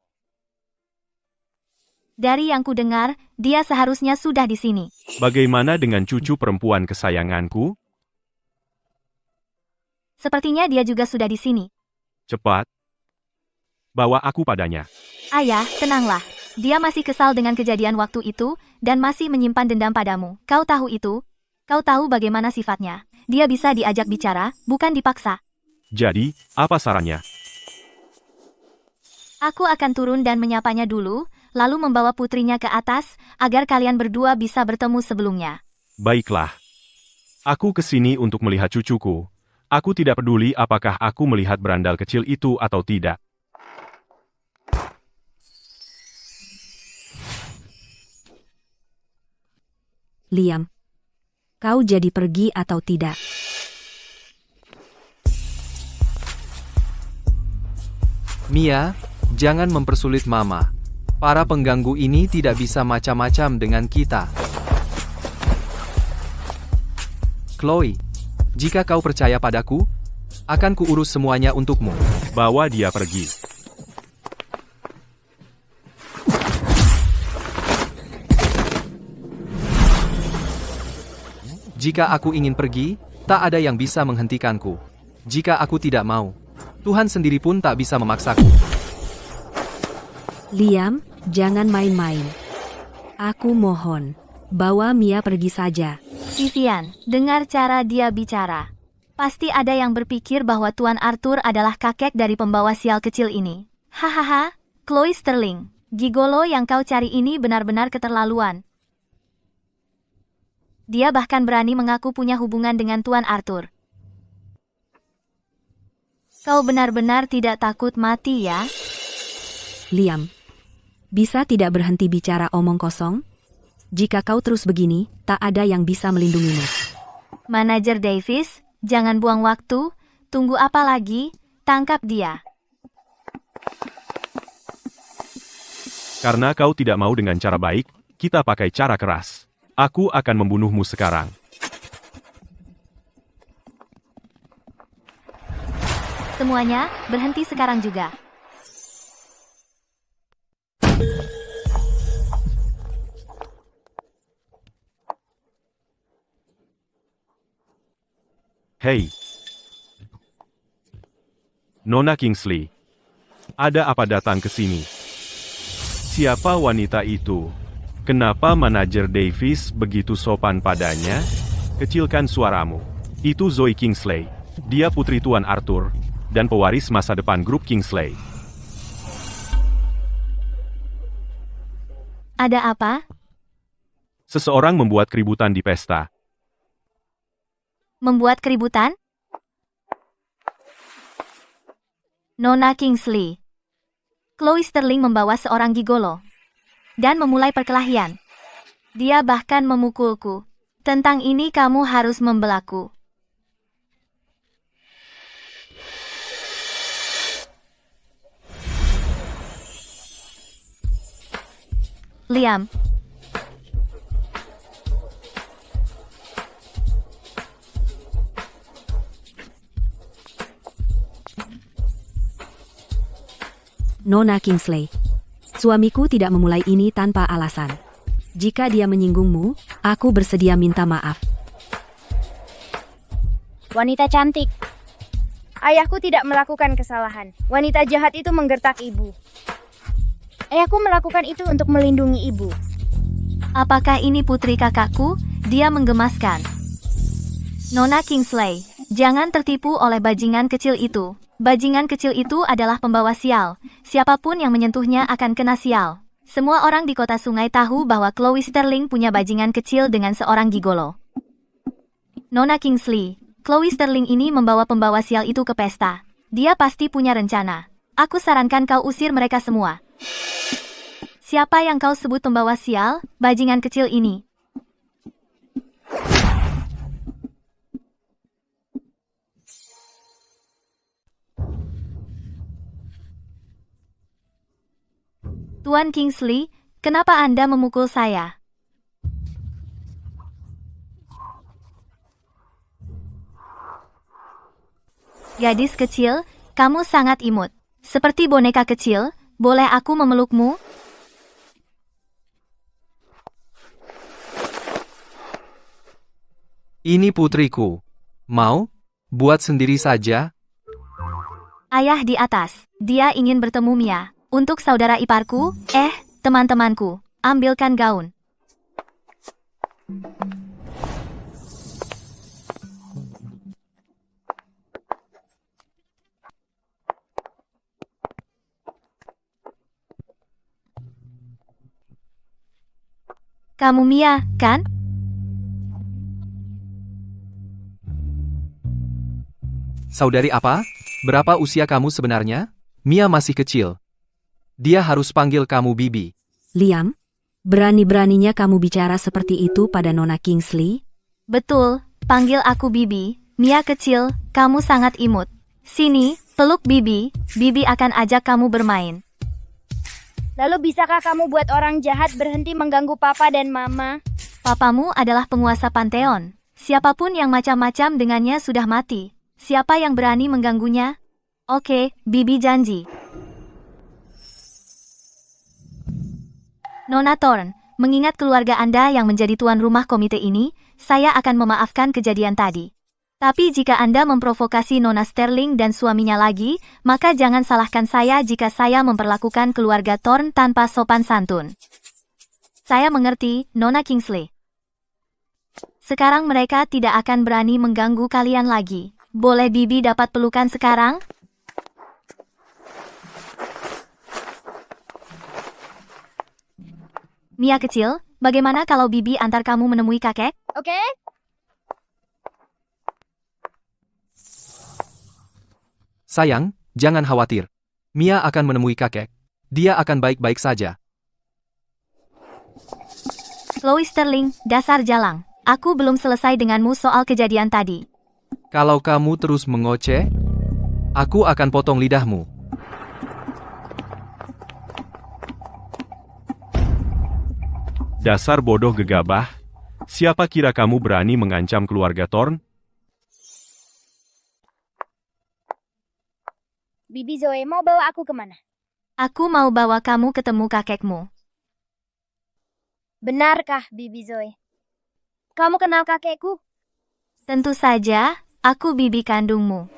Dari yang ku dengar, dia seharusnya sudah di sini. Bagaimana dengan cucu perempuan kesayanganku? Sepertinya dia juga sudah di sini. Cepat. Bawa aku padanya. Ayah, tenanglah. Dia masih kesal dengan kejadian waktu itu, dan masih menyimpan dendam padamu. Kau tahu itu? Kau tahu bagaimana sifatnya. Dia bisa diajak bicara, bukan dipaksa. Jadi, apa sarannya? Aku akan turun dan menyapanya dulu, lalu membawa putrinya ke atas, agar kalian berdua bisa bertemu sebelumnya. Baiklah. Aku kesini untuk melihat cucuku. Aku tidak peduli apakah aku melihat berandal kecil itu atau tidak. Liam, kau jadi pergi atau tidak? Mia, jangan mempersulit Mama. Para pengganggu ini tidak bisa macam-macam dengan kita. Chloe, jika kau percaya padaku, akan kuurus semuanya untukmu. Bawa dia pergi. Jika aku ingin pergi, tak ada yang bisa menghentikanku. Jika aku tidak mau, Tuhan sendiri pun tak bisa memaksaku. Liam, jangan main-main. Aku mohon, bawa Mia pergi saja. Vivian, dengar cara dia bicara. Pasti ada yang berpikir bahwa Tuan Arthur adalah kakek dari pembawa sial kecil ini. Hahaha, Chloe Sterling, gigolo yang kau cari ini benar-benar keterlaluan. Dia bahkan berani mengaku punya hubungan dengan Tuan Arthur. Kau benar-benar tidak takut mati ya? Liam, bisa tidak berhenti bicara omong kosong? Jika kau terus begini, tak ada yang bisa melindungimu. Manajer Davis, jangan buang waktu. Tunggu apa lagi? Tangkap dia. Karena kau tidak mau dengan cara baik, kita pakai cara keras. Aku akan membunuhmu sekarang. Semuanya, berhenti sekarang juga. Hei. Nona Kingsley. Ada apa datang ke sini? Siapa wanita itu? Kenapa manajer Davis begitu sopan padanya? Kecilkan suaramu. Itu Zoe Kingsley. Dia putri Tuan Arthur, dan pewaris masa depan grup Kingsley. Ada apa? Seseorang membuat keributan di pesta. Membuat keributan? Nona Kingsley. Chloe Sterling membawa seorang gigolo dan memulai perkelahian. Dia bahkan memukulku. Tentang ini kamu harus membelaku. Liam. Nona Kingsley. Suamiku tidak memulai ini tanpa alasan. Jika dia menyinggungmu, aku bersedia minta maaf. Wanita cantik. Ayahku tidak melakukan kesalahan. Wanita jahat itu menggertak ibu. Ayahku melakukan itu untuk melindungi ibu. Apakah ini putri kakakku? Dia menggemaskan. Nona Kingsley, jangan tertipu oleh bajingan kecil itu. Bajingan kecil itu adalah pembawa sial. Siapapun yang menyentuhnya akan kena sial. Semua orang di kota sungai tahu bahwa Chloe Sterling punya bajingan kecil dengan seorang gigolo. Nona Kingsley, Chloe Sterling ini membawa pembawa sial itu ke pesta. Dia pasti punya rencana. Aku sarankan kau usir mereka semua. Siapa yang kau sebut pembawa sial? Bajingan kecil ini. Tuan Kingsley, kenapa Anda memukul saya? Gadis kecil, kamu sangat imut. Seperti boneka kecil, boleh aku memelukmu? Ini putriku. Mau? Buat sendiri saja? Ayah di atas. Dia ingin bertemu Mia. Untuk saudara iparku, teman-temanku, ambilkan gaun. Kamu Mia, kan? Saudari apa? Berapa usia kamu sebenarnya? Mia masih kecil. Dia harus panggil kamu Bibi. Liam, berani-beraninya kamu bicara seperti itu pada Nona Kingsley? Betul, panggil aku Bibi. Mia kecil, kamu sangat imut. Sini, peluk Bibi. Bibi akan ajak kamu bermain. Lalu bisakah kamu buat orang jahat berhenti mengganggu papa dan mama? Papamu adalah penguasa Pantheon. Siapapun yang macam-macam dengannya sudah mati. Siapa yang berani mengganggunya? Oke, Bibi janji. Nona Thorne, mengingat keluarga Anda yang menjadi tuan rumah komite ini, saya akan memaafkan kejadian tadi. Tapi jika Anda memprovokasi Nona Sterling dan suaminya lagi, maka jangan salahkan saya jika saya memperlakukan keluarga Thorne tanpa sopan santun. Saya mengerti, Nona Kingsley. Sekarang mereka tidak akan berani mengganggu kalian lagi. Boleh Bibi dapat pelukan sekarang? Mia kecil, bagaimana kalau Bibi antar kamu menemui kakek? Oke? Sayang, jangan khawatir. Mia akan menemui kakek. Dia akan baik-baik saja. Chloe Sterling, dasar jalang. Aku belum selesai denganmu soal kejadian tadi. Kalau kamu terus mengoceh, aku akan potong lidahmu. Dasar bodoh gegabah. Siapa kira kamu berani mengancam keluarga Thorn? Bibi Zoe mau bawa aku kemana? Aku mau bawa kamu ketemu kakekmu. Benarkah, Bibi Zoe? Kamu kenal kakekku? Tentu saja, aku bibi kandungmu.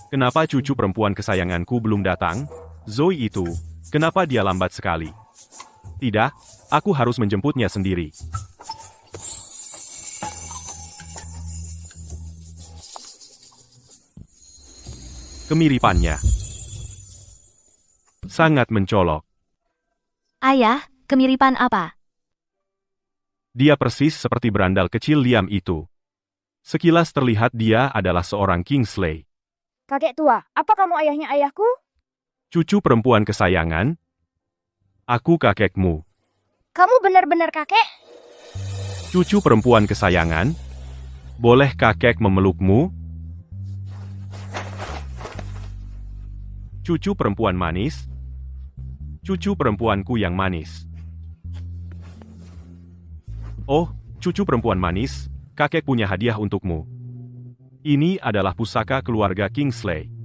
Kenapa cucu perempuan kesayanganku belum datang? Zoe itu, kenapa dia lambat sekali? Tidak, aku harus menjemputnya sendiri. Kemiripannya sangat mencolok. Ayah, kemiripan apa? Dia persis seperti berandal kecil Liam itu. Sekilas terlihat dia adalah seorang Kingsley. Kakek tua, apa kamu ayahnya ayahku? Cucu perempuan kesayangan. Aku kakekmu. Kamu benar-benar kakek? Cucu perempuan kesayangan. Boleh kakek memelukmu? Cucu perempuan manis. Cucu perempuanku yang manis. Oh, cucu perempuan manis, kakek punya hadiah untukmu. Ini adalah pusaka keluarga Kingsley.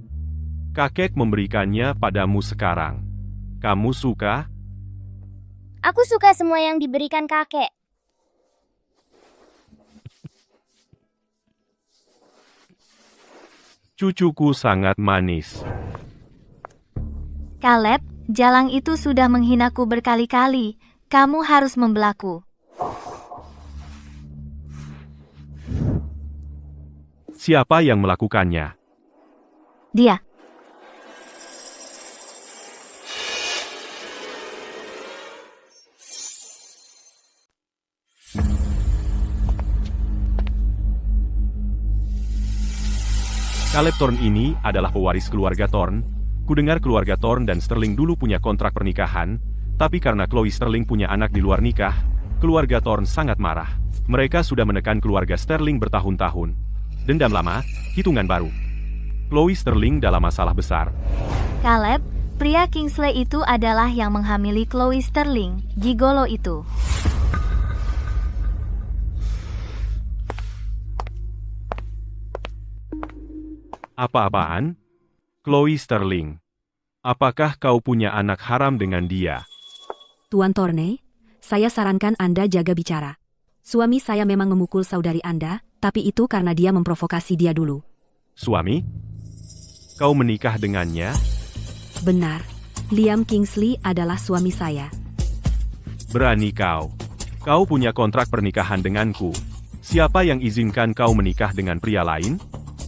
Kakek memberikannya padamu sekarang. Kamu suka? Aku suka semua yang diberikan kakek. Cucuku sangat manis. Caleb, jalang itu sudah menghinaku berkali-kali. Kamu harus membelaku. Siapa yang melakukannya? Dia. Caleb Thorn ini adalah pewaris keluarga Thorn. Kudengar keluarga Thorn dan Sterling dulu punya kontrak pernikahan, tapi karena Chloe Sterling punya anak di luar nikah, keluarga Thorn sangat marah. Mereka sudah menekan keluarga Sterling bertahun-tahun. Dendam lama, hitungan baru. Chloe Sterling dalam masalah besar. Caleb, pria Kingsley itu adalah yang menghamili Chloe Sterling, gigolo itu. Apa-apaan? Chloe Sterling. Apakah kau punya anak haram dengan dia? Tuan Thorne, saya sarankan Anda jaga bicara. Suami saya memang memukul saudari Anda, tapi itu karena dia memprovokasi dia dulu. Suami? Kau menikah dengannya? Benar, Liam Kingsley adalah suami saya. Berani kau. Kau punya kontrak pernikahan denganku. Siapa yang izinkan kau menikah dengan pria lain?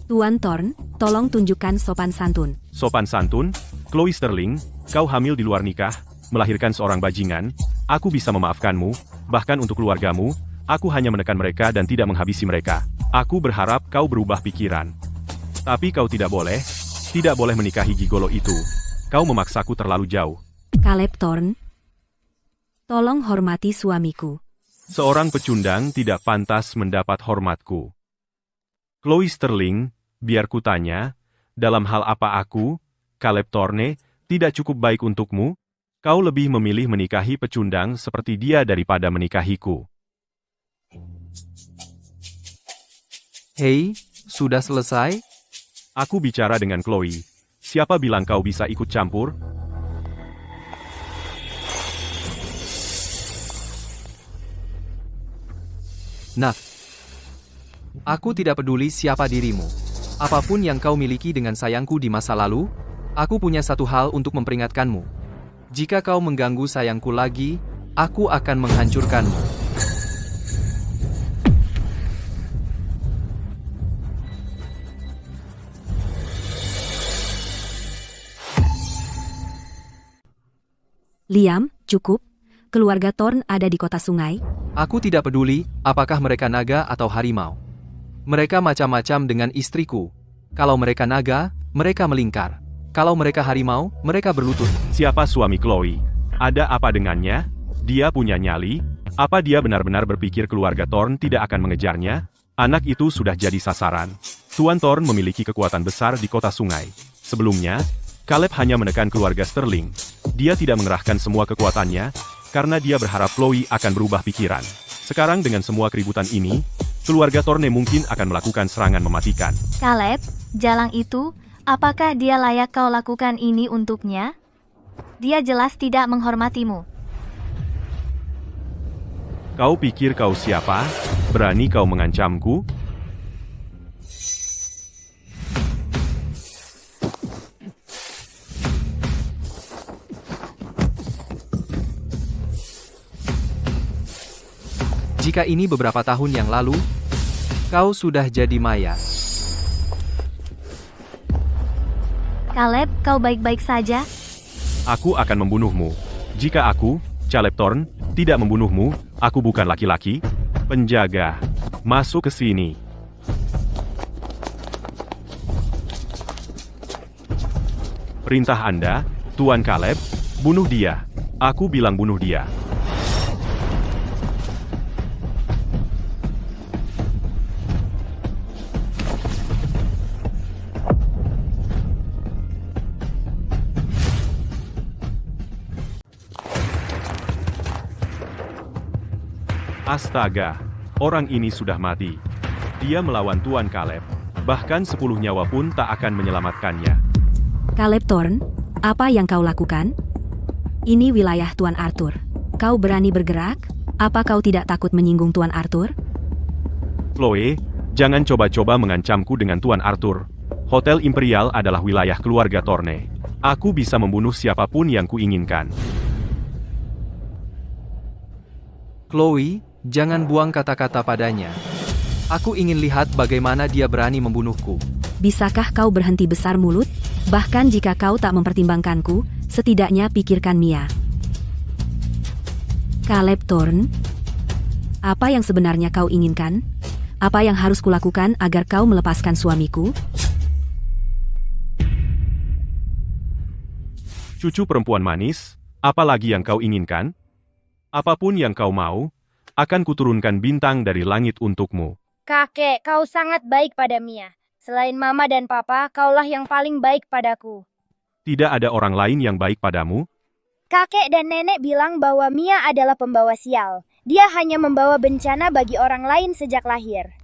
Tuan Thorne, tolong tunjukkan sopan santun. Sopan santun? Chloe Sterling, kau hamil di luar nikah, melahirkan seorang bajingan. Aku bisa memaafkanmu, bahkan untuk keluargamu. Aku hanya menekan mereka dan tidak menghabisi mereka. Aku berharap kau berubah pikiran. Tapi kau tidak boleh menikahi gigolo itu. Kau memaksaku terlalu jauh. Caleb Thorne, tolong hormati suamiku. Seorang pecundang tidak pantas mendapat hormatku. Chloe Sterling, biar ku tanya, dalam hal apa aku, Caleb Thorne, tidak cukup baik untukmu? Kau lebih memilih menikahi pecundang seperti dia daripada menikahiku. Hei, sudah selesai? Aku bicara dengan Chloe. Siapa bilang kau bisa ikut campur? Nah, aku tidak peduli siapa dirimu. Apapun yang kau miliki dengan sayangku di masa lalu, aku punya satu hal untuk memperingatkanmu. Jika kau mengganggu sayangku lagi, aku akan menghancurkanmu. Liam, cukup. Keluarga Thorn ada di kota sungai. Aku tidak peduli apakah mereka naga atau harimau. Mereka macam-macam dengan istriku. Kalau mereka naga, mereka melingkar. Kalau mereka harimau, mereka berlutut. Siapa suami Chloe? Ada apa dengannya? Dia punya nyali? Apa dia benar-benar berpikir keluarga Thorn tidak akan mengejarnya? Anak itu sudah jadi sasaran. Tuan Thorn memiliki kekuatan besar di kota sungai. Sebelumnya, Caleb hanya menekan keluarga Sterling. Dia tidak mengerahkan semua kekuatannya, karena dia berharap Chloe akan berubah pikiran. Sekarang dengan semua keributan ini, keluarga Thorne mungkin akan melakukan serangan mematikan. Caleb, jalang itu, apakah dia layak kau lakukan ini untuknya? Dia jelas tidak menghormatimu. Kau pikir kau siapa? Berani kau mengancamku? Jika ini beberapa tahun yang lalu, kau sudah jadi mayat. Caleb, kau baik-baik saja? Aku akan membunuhmu. Jika aku, Caleb Thorn, tidak membunuhmu, aku bukan laki-laki. Penjaga, masuk ke sini. Perintah Anda, Tuan Caleb, bunuh dia. Aku bilang bunuh dia. Astaga, orang ini sudah mati. Dia melawan Tuan Caleb. Bahkan 10 nyawa pun tak akan menyelamatkannya. Caleb Thorn, apa yang kau lakukan? Ini wilayah Tuan Arthur. Kau berani bergerak? Apa kau tidak takut menyinggung Tuan Arthur? Chloe, jangan coba-coba mengancamku dengan Tuan Arthur. Hotel Imperial adalah wilayah keluarga Thorne. Aku bisa membunuh siapapun yang kuinginkan. Chloe, jangan buang kata-kata padanya. Aku ingin lihat bagaimana dia berani membunuhku. Bisakah kau berhenti besar mulut? Bahkan jika kau tak mempertimbangkanku, setidaknya pikirkan Mia. Caleb Thorn, apa yang sebenarnya kau inginkan? Apa yang harus kulakukan agar kau melepaskan suamiku? Cucu perempuan manis, apa lagi yang kau inginkan? Apapun yang kau mau, akan kuturunkan bintang dari langit untukmu. Kakek, kau sangat baik pada Mia. Selain mama dan papa, kaulah yang paling baik padaku. Tidak ada orang lain yang baik padamu? Kakek dan nenek bilang bahwa Mia adalah pembawa sial. Dia hanya membawa bencana bagi orang lain sejak lahir.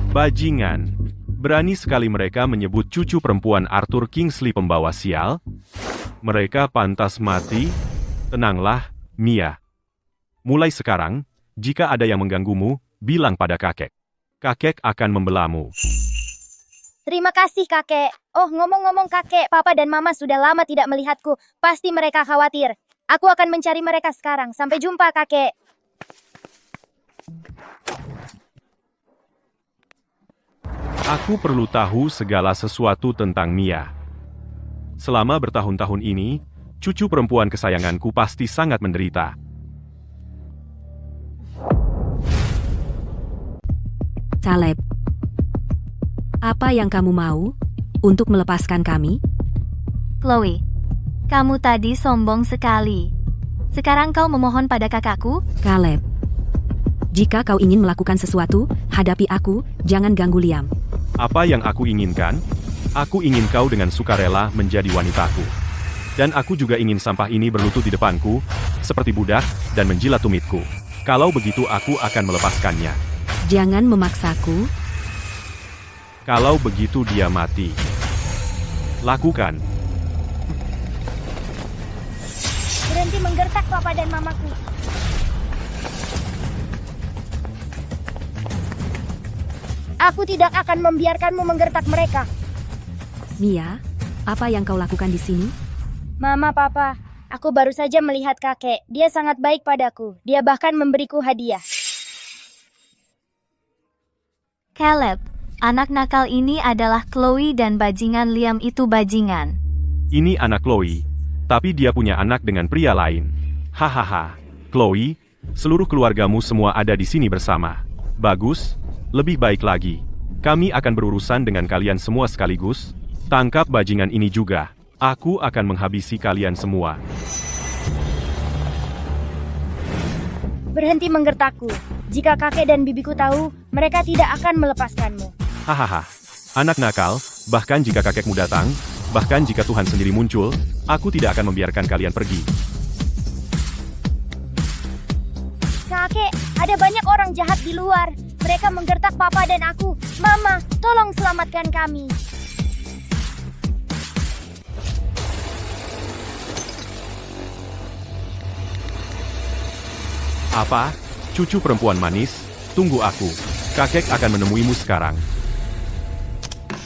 Bajingan. Berani sekali mereka menyebut cucu perempuan Arthur Kingsley pembawa sial. Mereka pantas mati. Tenanglah, Mia. Mulai sekarang, jika ada yang mengganggumu, bilang pada kakek. Kakek akan membelamu. Terima kasih, kakek. Oh, ngomong-ngomong kakek, papa dan mama sudah lama tidak melihatku. Pasti mereka khawatir. Aku akan mencari mereka sekarang. Sampai jumpa, kakek. Aku perlu tahu segala sesuatu tentang Mia. Selama bertahun-tahun ini, cucu perempuan kesayanganku pasti sangat menderita. Caleb, apa yang kamu mau untuk melepaskan kami? Chloe, kamu tadi sombong sekali. Sekarang kau memohon pada kakakku? Caleb, jika kau ingin melakukan sesuatu, hadapi aku, jangan ganggu Liam. Apa yang aku inginkan? Aku ingin kau dengan sukarela menjadi wanitaku. Dan aku juga ingin sampah ini berlutut di depanku, seperti budak, dan menjilat tumitku. Kalau begitu aku akan melepaskannya. Jangan memaksaku. Kalau begitu dia mati. Lakukan. Berhenti menggertak papa dan mamaku. Aku tidak akan membiarkanmu menggertak mereka. Mia, apa yang kau lakukan di sini? Mama, papa, aku baru saja melihat kakek. Dia sangat baik padaku. Dia bahkan memberiku hadiah. Caleb, anak nakal ini adalah Chloe dan bajingan Liam itu bajingan. Ini anak Chloe, tapi dia punya anak dengan pria lain. Hahaha. Chloe, seluruh keluargamu semua ada di sini bersama. Bagus, lebih baik lagi. Kami akan berurusan dengan kalian semua sekaligus. Tangkap bajingan ini juga. Aku akan menghabisi kalian semua. Berhenti menggertakku. Jika kakek dan bibiku tahu, mereka tidak akan melepaskanmu. Hahaha. Anak nakal, bahkan jika kakekmu datang, bahkan jika Tuhan sendiri muncul, aku tidak akan membiarkan kalian pergi. Kakek, ada banyak orang jahat di luar. Mereka menggertak papa dan aku. Mama, tolong selamatkan kami. Apa? Cucu perempuan manis, tunggu aku. Kakek akan menemuimu sekarang.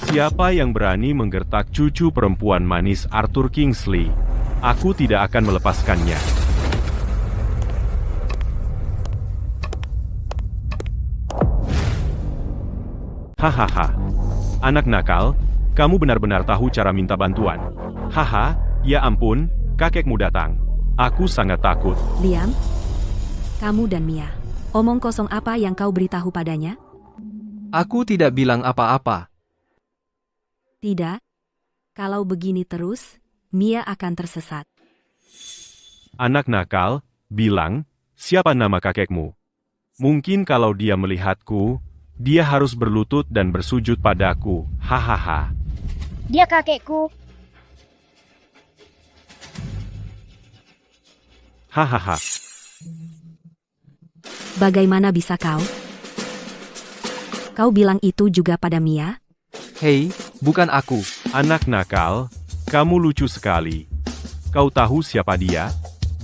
Siapa yang berani menggertak cucu perempuan manis Arthur Kingsley? Aku tidak akan melepaskannya. Hahaha. Anak nakal, kamu benar-benar tahu cara minta bantuan. Haha, ya ampun, kakekmu datang. Aku sangat takut. Liam, kamu dan Mia, omong kosong apa yang kau beritahu padanya? Aku tidak bilang apa-apa. Tidak. Kalau begini terus, Mia akan tersesat. Anak nakal, bilang, siapa nama kakekmu? Mungkin kalau dia melihatku, dia harus berlutut dan bersujud padaku. Hahaha. Dia kakekku. Hahaha. Bagaimana bisa kau? Kau bilang itu juga pada Mia? Hei, bukan aku. Anak nakal, kamu lucu sekali. Kau tahu siapa dia?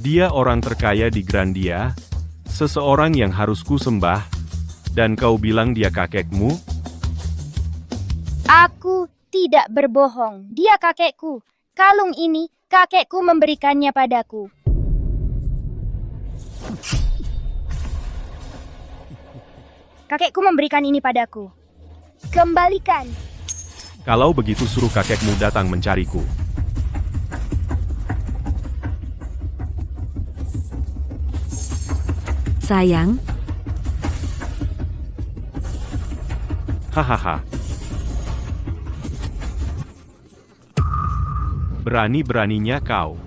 Dia orang terkaya di Grandia, seseorang yang harus kusembah, dan kau bilang dia kakekmu? Aku tidak berbohong. Dia kakekku. Kalung ini, kakekku memberikannya padaku. Kakekku memberikan ini padaku. Kembalikan. Kalau begitu suruh kakekmu datang mencariku. Sayang, Hahaha. Berani-beraninya kau.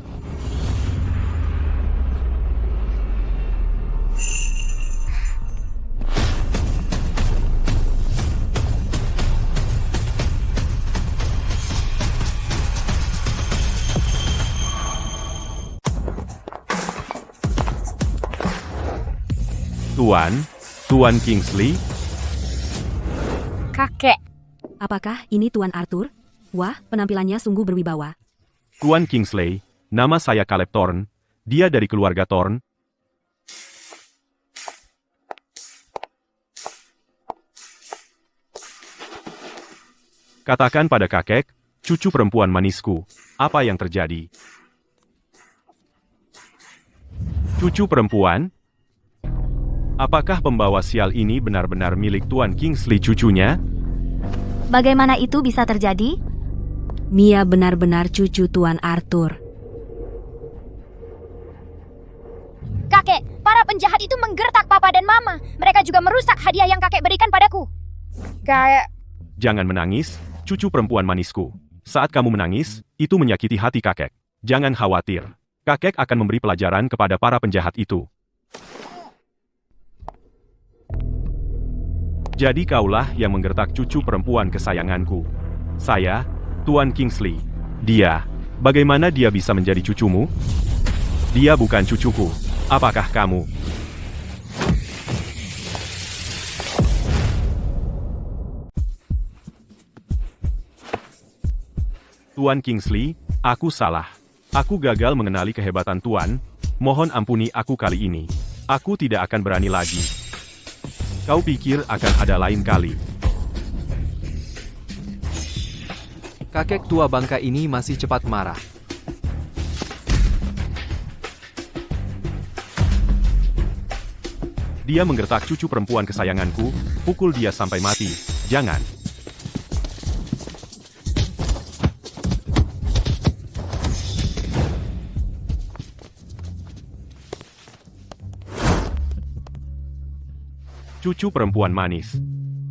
Tuan Kingsley? Kakek. apakah ini Tuan Arthur? Wah, penampilannya sungguh berwibawa. Tuan Kingsley, nama saya Caleb Thorne. Dia dari keluarga Thorne. Katakan pada kakek, cucu perempuan manisku, apa yang terjadi? Cucu perempuan? Apakah pembawa sial ini benar-benar milik Tuan Kingsley cucunya? Bagaimana itu bisa terjadi? Mia benar-benar cucu Tuan Arthur. Kakek, para penjahat itu menggertak papa dan mama. Mereka juga merusak hadiah yang kakek berikan padaku. Kayak... Jangan menangis, cucu perempuan manisku. Saat kamu menangis, itu menyakiti hati kakek. Jangan khawatir. Kakek akan memberi pelajaran kepada para penjahat itu. Jadi kaulah yang menggertak cucu perempuan kesayanganku. Saya, Tuan Kingsley. Dia, bagaimana dia bisa menjadi cucumu? Dia bukan cucuku. Apakah kamu? Tuan Kingsley, aku salah. Aku gagal mengenali kehebatan Tuan. Mohon ampuni aku kali ini. Aku tidak akan berani lagi. Kau pikir akan ada lain kali. Kakek tua bangka ini masih cepat marah. Dia menggertak cucu perempuan kesayanganku, pukul dia sampai mati. Jangan. Cucu perempuan manis.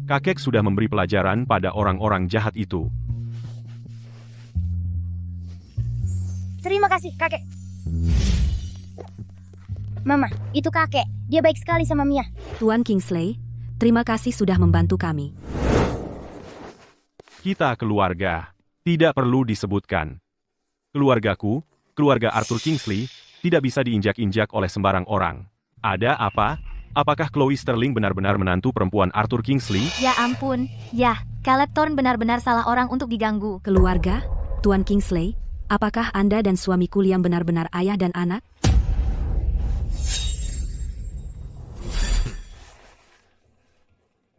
Kakek sudah memberi pelajaran pada orang-orang jahat itu. Terima kasih, kakek. Mama, itu kakek. Dia baik sekali sama Mia. Tuan Kingsley, terima kasih sudah membantu kami. Kita keluarga. Tidak perlu disebutkan. Keluargaku, keluarga Arthur Kingsley, tidak bisa diinjak-injak oleh sembarang orang. Ada apa? Apakah Chloe Sterling benar-benar menantu perempuan Arthur Kingsley? Ya ampun, ya, Caleb Thorne benar-benar salah orang untuk diganggu. Keluarga, Tuan Kingsley, apakah Anda dan suamiku Liam benar-benar ayah dan anak?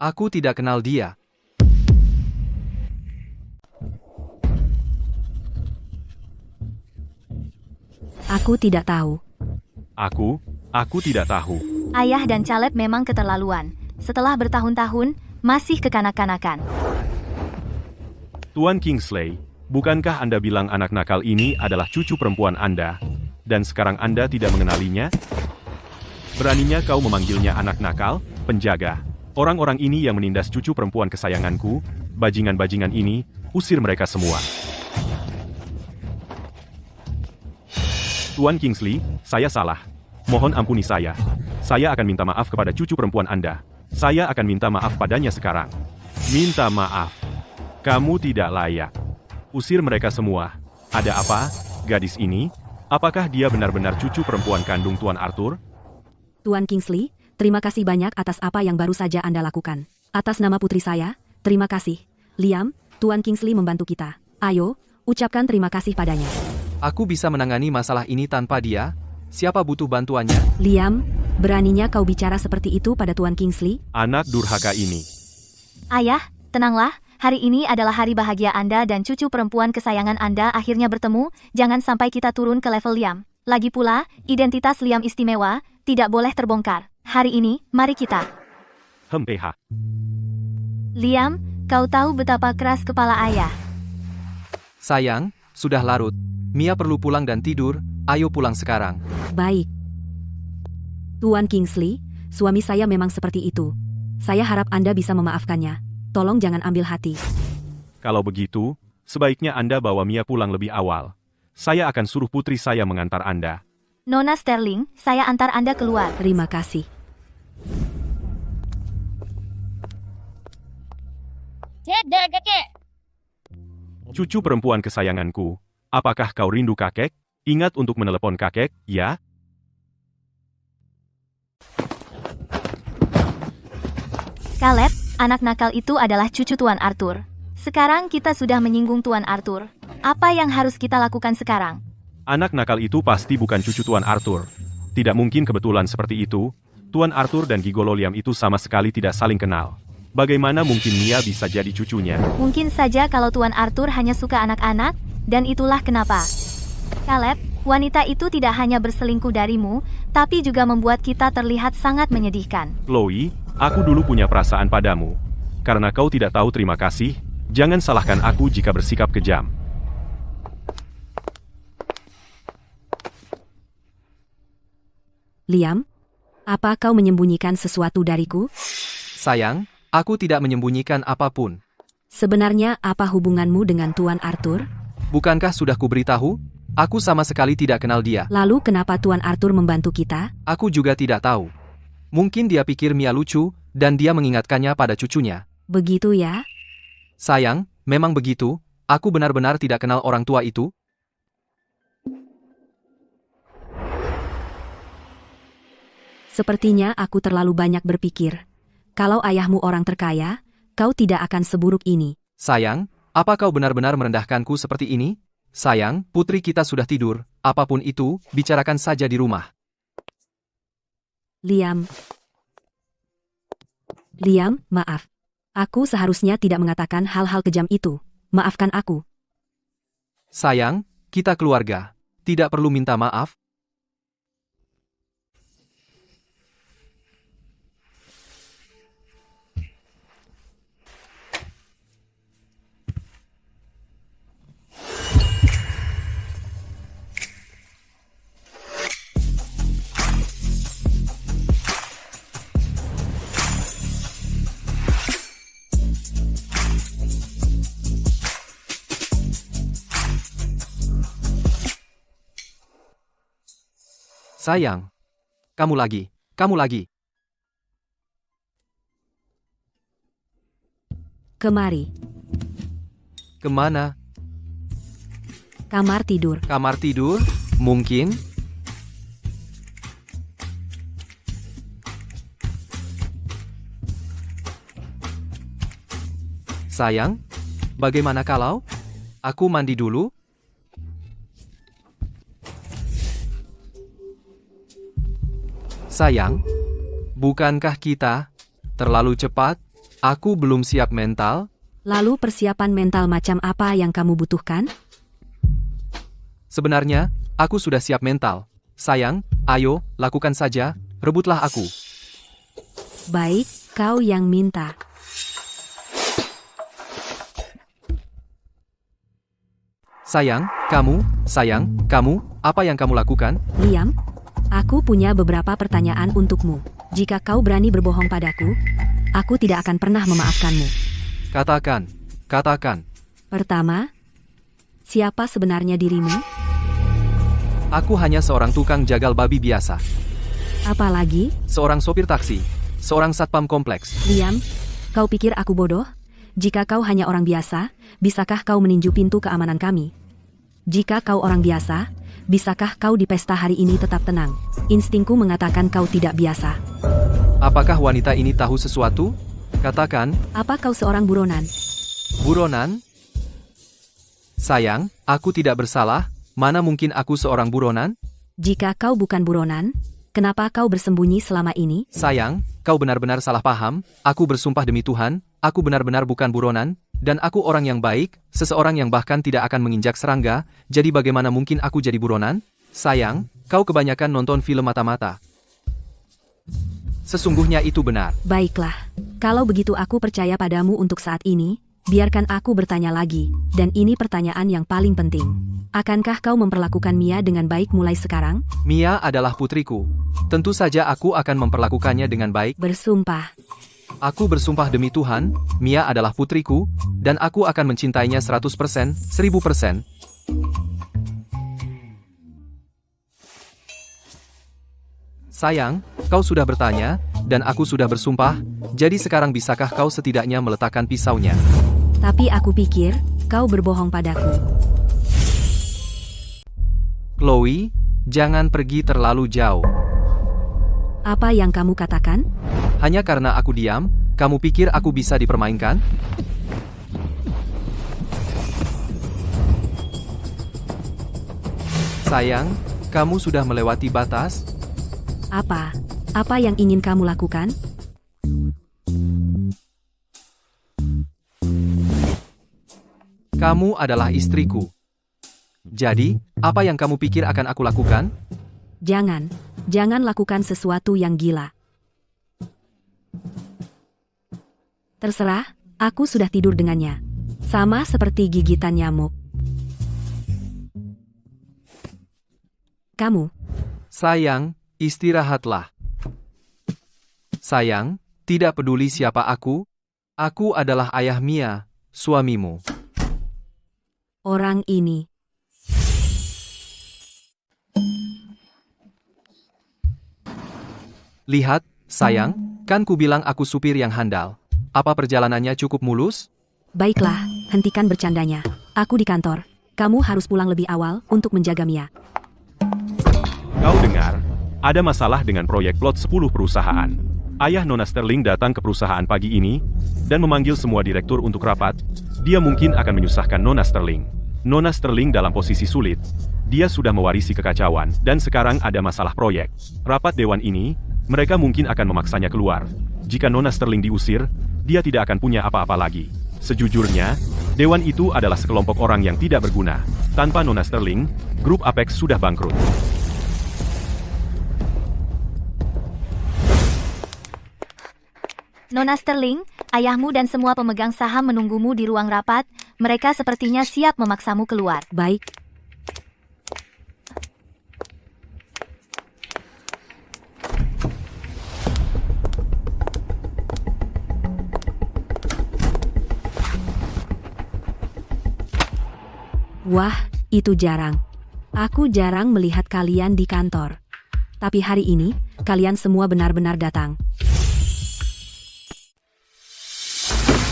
Aku tidak kenal dia. Aku tidak tahu. Aku tidak tahu. Ayah dan Caleb memang keterlaluan. Setelah bertahun-tahun, masih kekanak-kanakan. Tuan Kingsley, bukankah Anda bilang anak nakal ini adalah cucu perempuan Anda, dan sekarang Anda tidak mengenalinya? Beraninya kau memanggilnya anak nakal, penjaga. Orang-orang ini yang menindas cucu perempuan kesayanganku, bajingan-bajingan ini, usir mereka semua. Tuan Kingsley, saya salah. Mohon ampuni saya. Saya akan minta maaf kepada cucu perempuan Anda. Saya akan minta maaf padanya sekarang. Minta maaf. Kamu tidak layak. Usir mereka semua. Ada apa, gadis ini? Apakah dia benar-benar cucu perempuan kandung Tuan Arthur? Tuan Kingsley, terima kasih banyak atas apa yang baru saja Anda lakukan. Atas nama putri saya, terima kasih. Liam, Tuan Kingsley membantu kita. Ayo, ucapkan terima kasih padanya. Aku bisa menangani masalah ini tanpa dia. Siapa butuh bantuannya? Liam, beraninya kau bicara seperti itu pada Tuan Kingsley? Anak durhaka ini. Ayah, tenanglah. Hari ini adalah hari bahagia Anda dan cucu perempuan kesayangan Anda akhirnya bertemu. Jangan sampai kita turun ke level Liam. Lagi pula, identitas Liam istimewa, tidak boleh terbongkar. Hari ini, mari kita. PH. Liam, kau tahu betapa keras kepala ayah. Sayang, sudah larut. Mia perlu pulang dan tidur. Ayo pulang sekarang. Baik. Tuan Kingsley, suami saya memang seperti itu. Saya harap Anda bisa memaafkannya. Tolong jangan ambil hati. Kalau begitu, sebaiknya Anda bawa Mia pulang lebih awal. Saya akan suruh putri saya mengantar Anda. Nona Sterling, saya antar Anda keluar. Terima kasih. Dadah, kakek. Cucu perempuan kesayanganku, apakah kau rindu kakek? Ingat untuk menelepon kakek, ya? Caleb, anak nakal itu adalah cucu Tuan Arthur. Sekarang kita sudah menyinggung Tuan Arthur. Apa yang harus kita lakukan sekarang? Anak nakal itu pasti bukan cucu Tuan Arthur. Tidak mungkin kebetulan seperti itu. Tuan Arthur dan Gigolo Liam itu sama sekali tidak saling kenal. Bagaimana mungkin Mia bisa jadi cucunya? Mungkin saja kalau Tuan Arthur hanya suka anak-anak, dan itulah kenapa. Caleb, wanita itu tidak hanya berselingkuh darimu, tapi juga membuat kita terlihat sangat menyedihkan. Chloe, aku dulu punya perasaan padamu. Karena kau tidak tahu terima kasih, jangan salahkan aku jika bersikap kejam. Liam, apa kau menyembunyikan sesuatu dariku? Sayang, aku tidak menyembunyikan apapun. Sebenarnya apa hubunganmu dengan Tuan Arthur? Bukankah sudah kuberitahu? Aku sama sekali tidak kenal dia. Lalu kenapa Tuan Arthur membantu kita? Aku juga tidak tahu. Mungkin dia pikir Mia lucu, dan dia mengingatkannya pada cucunya. Begitu ya? Sayang, memang begitu. Aku benar-benar tidak kenal orang tua itu. Sepertinya aku terlalu banyak berpikir. Kalau ayahmu orang terkaya, kau tidak akan seburuk ini. Sayang, apa kau benar-benar merendahkanku seperti ini? Sayang, putri kita sudah tidur. Apapun itu, bicarakan saja di rumah. Liam. Liam, maaf. Aku seharusnya tidak mengatakan hal-hal kejam itu. Maafkan aku. Sayang, kita keluarga. Tidak perlu minta maaf. Sayang. Kamu lagi. Kamu lagi. Kemari. Kemana? Kamar tidur. Kamar tidur? Mungkin? Sayang, bagaimana kalau aku mandi dulu? Sayang, bukankah kita terlalu cepat? Aku belum siap mental. Lalu persiapan mental macam apa yang kamu butuhkan? Sebenarnya, aku sudah siap mental. Sayang, ayo, lakukan saja, rebutlah aku. Baik, kau yang minta. Sayang, kamu, apa yang kamu lakukan? Liam, aku punya beberapa pertanyaan untukmu. Jika kau berani berbohong padaku, aku tidak akan pernah memaafkanmu. Katakan. Pertama, siapa sebenarnya dirimu? Aku hanya seorang tukang jagal babi biasa. Apalagi? Seorang sopir taksi. Seorang satpam kompleks. Liam, kau pikir aku bodoh? Jika kau hanya orang biasa, bisakah kau meninju pintu keamanan kami? Jika kau orang biasa, bisakah kau di pesta hari ini tetap tenang? Instingku mengatakan kau tidak biasa. Apakah wanita ini tahu sesuatu? Katakan, Apa kau seorang buronan? buronan? Sayang, aku tidak bersalah. Mana mungkin aku seorang buronan? Jika kau bukan buronan, kenapa kau bersembunyi selama ini? Sayang, kau benar-benar salah paham. Aku bersumpah demi Tuhan, aku benar-benar bukan buronan. Dan aku orang yang baik, seseorang yang bahkan tidak akan menginjak serangga, jadi bagaimana mungkin aku jadi buronan? Sayang, kau kebanyakan nonton film mata-mata. Sesungguhnya itu benar. Baiklah, kalau begitu aku percaya padamu untuk saat ini, biarkan aku bertanya lagi, dan ini pertanyaan yang paling penting. Akankah kau memperlakukan Mia dengan baik mulai sekarang? Mia adalah putriku. Tentu saja aku akan memperlakukannya dengan baik. Bersumpah. Aku bersumpah demi Tuhan, Mia adalah putriku, dan aku akan mencintainya 100%, 1000%. Sayang, kau sudah bertanya, dan aku sudah bersumpah, jadi sekarang bisakah kau setidaknya meletakkan pisaunya? Tapi aku pikir, kau berbohong padaku. Chloe, jangan pergi terlalu jauh. Apa yang kamu katakan? Hanya karena aku diam, kamu pikir aku bisa dipermainkan? Sayang, kamu sudah melewati batas. Apa? Apa yang ingin kamu lakukan? Kamu adalah istriku. Jadi, apa yang kamu pikir akan aku lakukan? Jangan lakukan sesuatu yang gila. Terserah, aku sudah tidur dengannya. Sama seperti gigitan nyamuk. Kamu, Sayang, istirahatlah. Sayang, tidak peduli siapa aku adalah ayah Mia, suamimu. orang ini. Lihat, sayang, kan ku bilang aku supir yang handal. Apa perjalanannya cukup mulus? Baiklah, hentikan bercandanya. Aku di kantor. Kamu harus pulang lebih awal untuk menjaga Mia. Kau dengar? Ada masalah dengan proyek plot 10 perusahaan. Ayah Nona Sterling datang ke perusahaan pagi ini dan memanggil semua direktur untuk rapat. Dia mungkin akan menyusahkan Nona Sterling. Nona Sterling dalam posisi sulit. Dia sudah mewarisi kekacauan dan sekarang ada masalah proyek. Rapat dewan ini, mereka mungkin akan memaksanya keluar. Jika Nona Sterling diusir, dia tidak akan punya apa-apa lagi. Sejujurnya, dewan itu adalah sekelompok orang yang tidak berguna. Tanpa Nona Sterling, grup Apex sudah bangkrut. Nona Sterling, ayahmu dan semua pemegang saham menunggumu di ruang rapat. Mereka sepertinya siap memaksamu keluar. Baik. Wah, itu jarang. Aku jarang melihat kalian di kantor. Tapi hari ini, kalian semua benar-benar datang.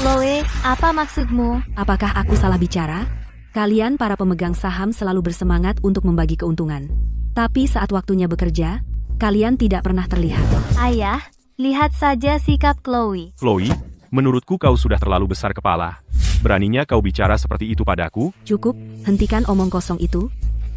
Chloe, apa maksudmu? Apakah aku salah bicara? Kalian para pemegang saham selalu bersemangat untuk membagi keuntungan. Tapi saat waktunya bekerja, kalian tidak pernah terlihat. Ayah, lihat saja sikap Chloe. Chloe, menurutku kau sudah terlalu besar kepala. Beraninya kau bicara seperti itu padaku? Cukup, hentikan omong kosong itu.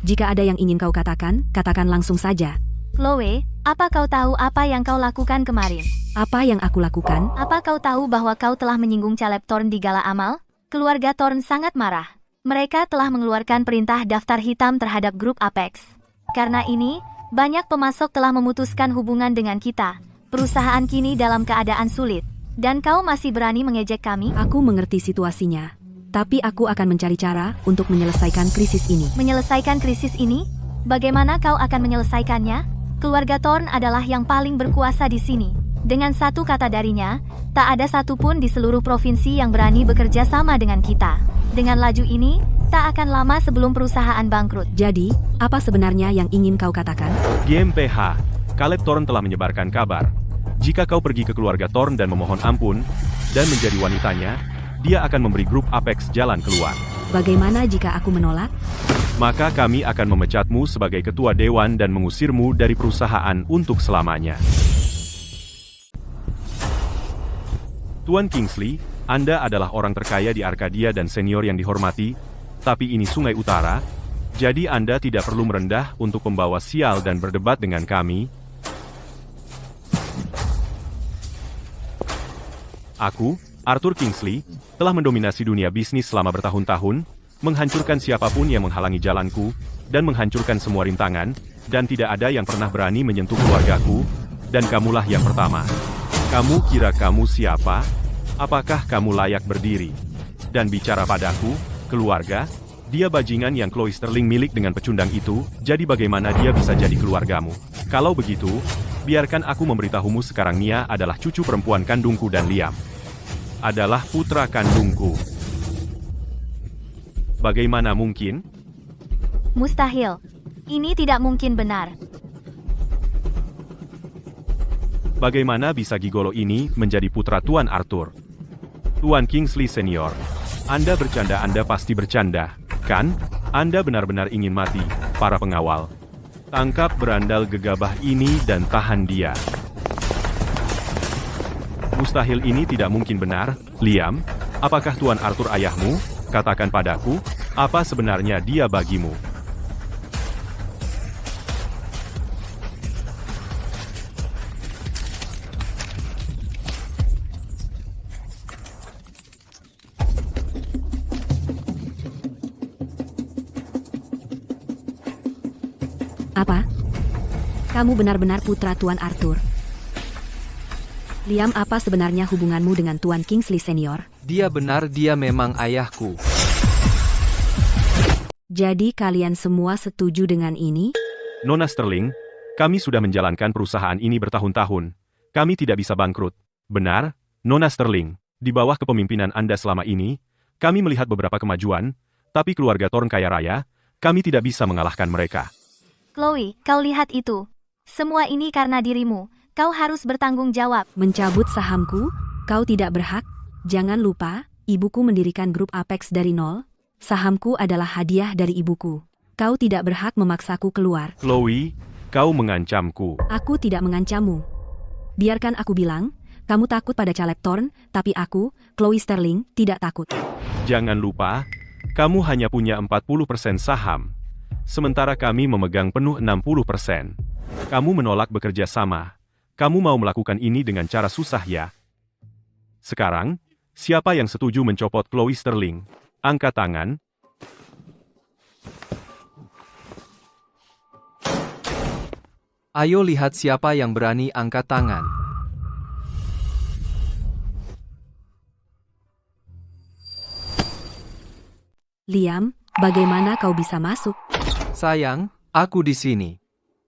Jika ada yang ingin kau katakan, katakan langsung saja. Chloe, apa kau tahu apa yang kau lakukan kemarin? Apa yang aku lakukan? Apa kau tahu bahwa kau telah menyinggung Caleb Thorne di Gala Amal? Keluarga Thorne sangat marah. Mereka telah mengeluarkan perintah daftar hitam terhadap grup Apex. Karena ini, banyak pemasok telah memutuskan hubungan dengan kita. Perusahaan kini dalam keadaan sulit. Dan kau masih berani mengejek kami? Aku mengerti situasinya. Tapi aku akan mencari cara untuk menyelesaikan krisis ini. Menyelesaikan krisis ini? Bagaimana kau akan menyelesaikannya? Keluarga Thorne adalah yang paling berkuasa di sini. Dengan satu kata darinya, tak ada satupun di seluruh provinsi yang berani bekerja sama dengan kita. Dengan laju ini, tak akan lama sebelum perusahaan bangkrut. Jadi, apa sebenarnya yang ingin kau katakan? GMPH, Caleb Thorne telah menyebarkan kabar. Jika kau pergi ke keluarga Thorne dan memohon ampun, dan menjadi wanitanya, dia akan memberi grup Apex jalan keluar. Bagaimana jika aku menolak? Maka kami akan memecatmu sebagai ketua dewan dan mengusirmu dari perusahaan untuk selamanya. Tuan Kingsley, Anda adalah orang terkaya di Arkadia dan senior yang dihormati, tapi ini Sungai Utara, jadi Anda tidak perlu merendah untuk membawa sial dan berdebat dengan kami. Aku, Arthur Kingsley, telah mendominasi dunia bisnis selama bertahun-tahun, menghancurkan siapapun yang menghalangi jalanku, dan menghancurkan semua rintangan, dan tidak ada yang pernah berani menyentuh keluargaku, dan kamulah yang pertama. Kamu kira kamu siapa? Apakah kamu layak berdiri? Dan bicara padaku, keluarga? Dia bajingan yang Chloe Sterling milik dengan pecundang itu, jadi bagaimana dia bisa jadi keluargamu? Kalau begitu, biarkan aku memberitahumu sekarang Nia adalah cucu perempuan kandungku dan Liam adalah putra kandungku. Bagaimana mungkin? Mustahil. Ini tidak mungkin benar. Bagaimana bisa gigolo ini menjadi putra Tuan Arthur? Tuan Kingsley Senior, Anda bercanda, Anda pasti bercanda, kan? Anda benar-benar ingin mati, para pengawal. Tangkap berandal gegabah ini dan tahan dia. Mustahil, ini tidak mungkin benar. Liam, apakah Tuan Arthur ayahmu? Katakan padaku, apa sebenarnya dia bagimu? Apa? Kamu benar-benar putra Tuan Arthur. Liam, apa sebenarnya hubunganmu dengan Tuan Kingsley Senior? Dia benar, dia memang ayahku. Jadi kalian semua setuju dengan ini? Nona Sterling, kami sudah menjalankan perusahaan ini bertahun-tahun. Kami tidak bisa bangkrut. Benar, Nona Sterling. Di bawah kepemimpinan Anda selama ini, kami melihat beberapa kemajuan, tapi keluarga Thorne kaya raya, kami tidak bisa mengalahkan mereka. Chloe, kau lihat itu. Semua ini karena dirimu. Kau harus bertanggung jawab. Mencabut sahamku? Kau tidak berhak. Jangan lupa, ibuku mendirikan grup Apex dari nol. Sahamku adalah hadiah dari ibuku. Kau tidak berhak memaksaku keluar. Chloe, kau mengancamku. Aku tidak mengancammu. Biarkan aku bilang, kamu takut pada Caleb Thorne, tapi aku, Chloe Sterling, tidak takut. Jangan lupa, kamu hanya punya 40% saham. Sementara kami memegang penuh 60%. Kamu menolak bekerja sama. Kamu mau melakukan ini dengan cara susah ya? Sekarang, siapa yang setuju mencopot Chloe Sterling? Angkat tangan. Ayo lihat siapa yang berani angkat tangan. Liam, bagaimana kau bisa masuk? Sayang, aku di sini.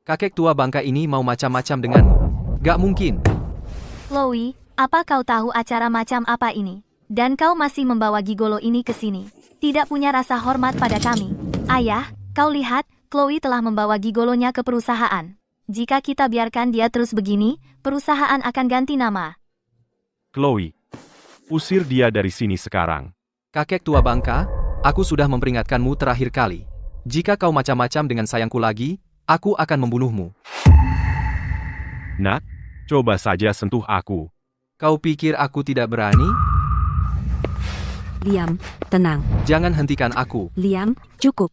Kakek tua bangka ini mau macam-macam denganmu. Gak mungkin. Chloe, apa kau tahu acara macam apa ini? Dan kau masih membawa gigolo ini ke sini. Tidak punya rasa hormat pada kami. Ayah, kau lihat, Chloe telah membawa gigolonya ke perusahaan. Jika kita biarkan dia terus begini, perusahaan akan ganti nama. Chloe, usir dia dari sini sekarang. Kakek tua bangka, aku sudah memperingatkanmu terakhir kali. Jika kau macam-macam dengan sayangku lagi, aku akan membunuhmu. Nak, coba saja sentuh aku. Kau pikir aku tidak berani? Liam, tenang. Jangan hentikan aku. Liam, cukup.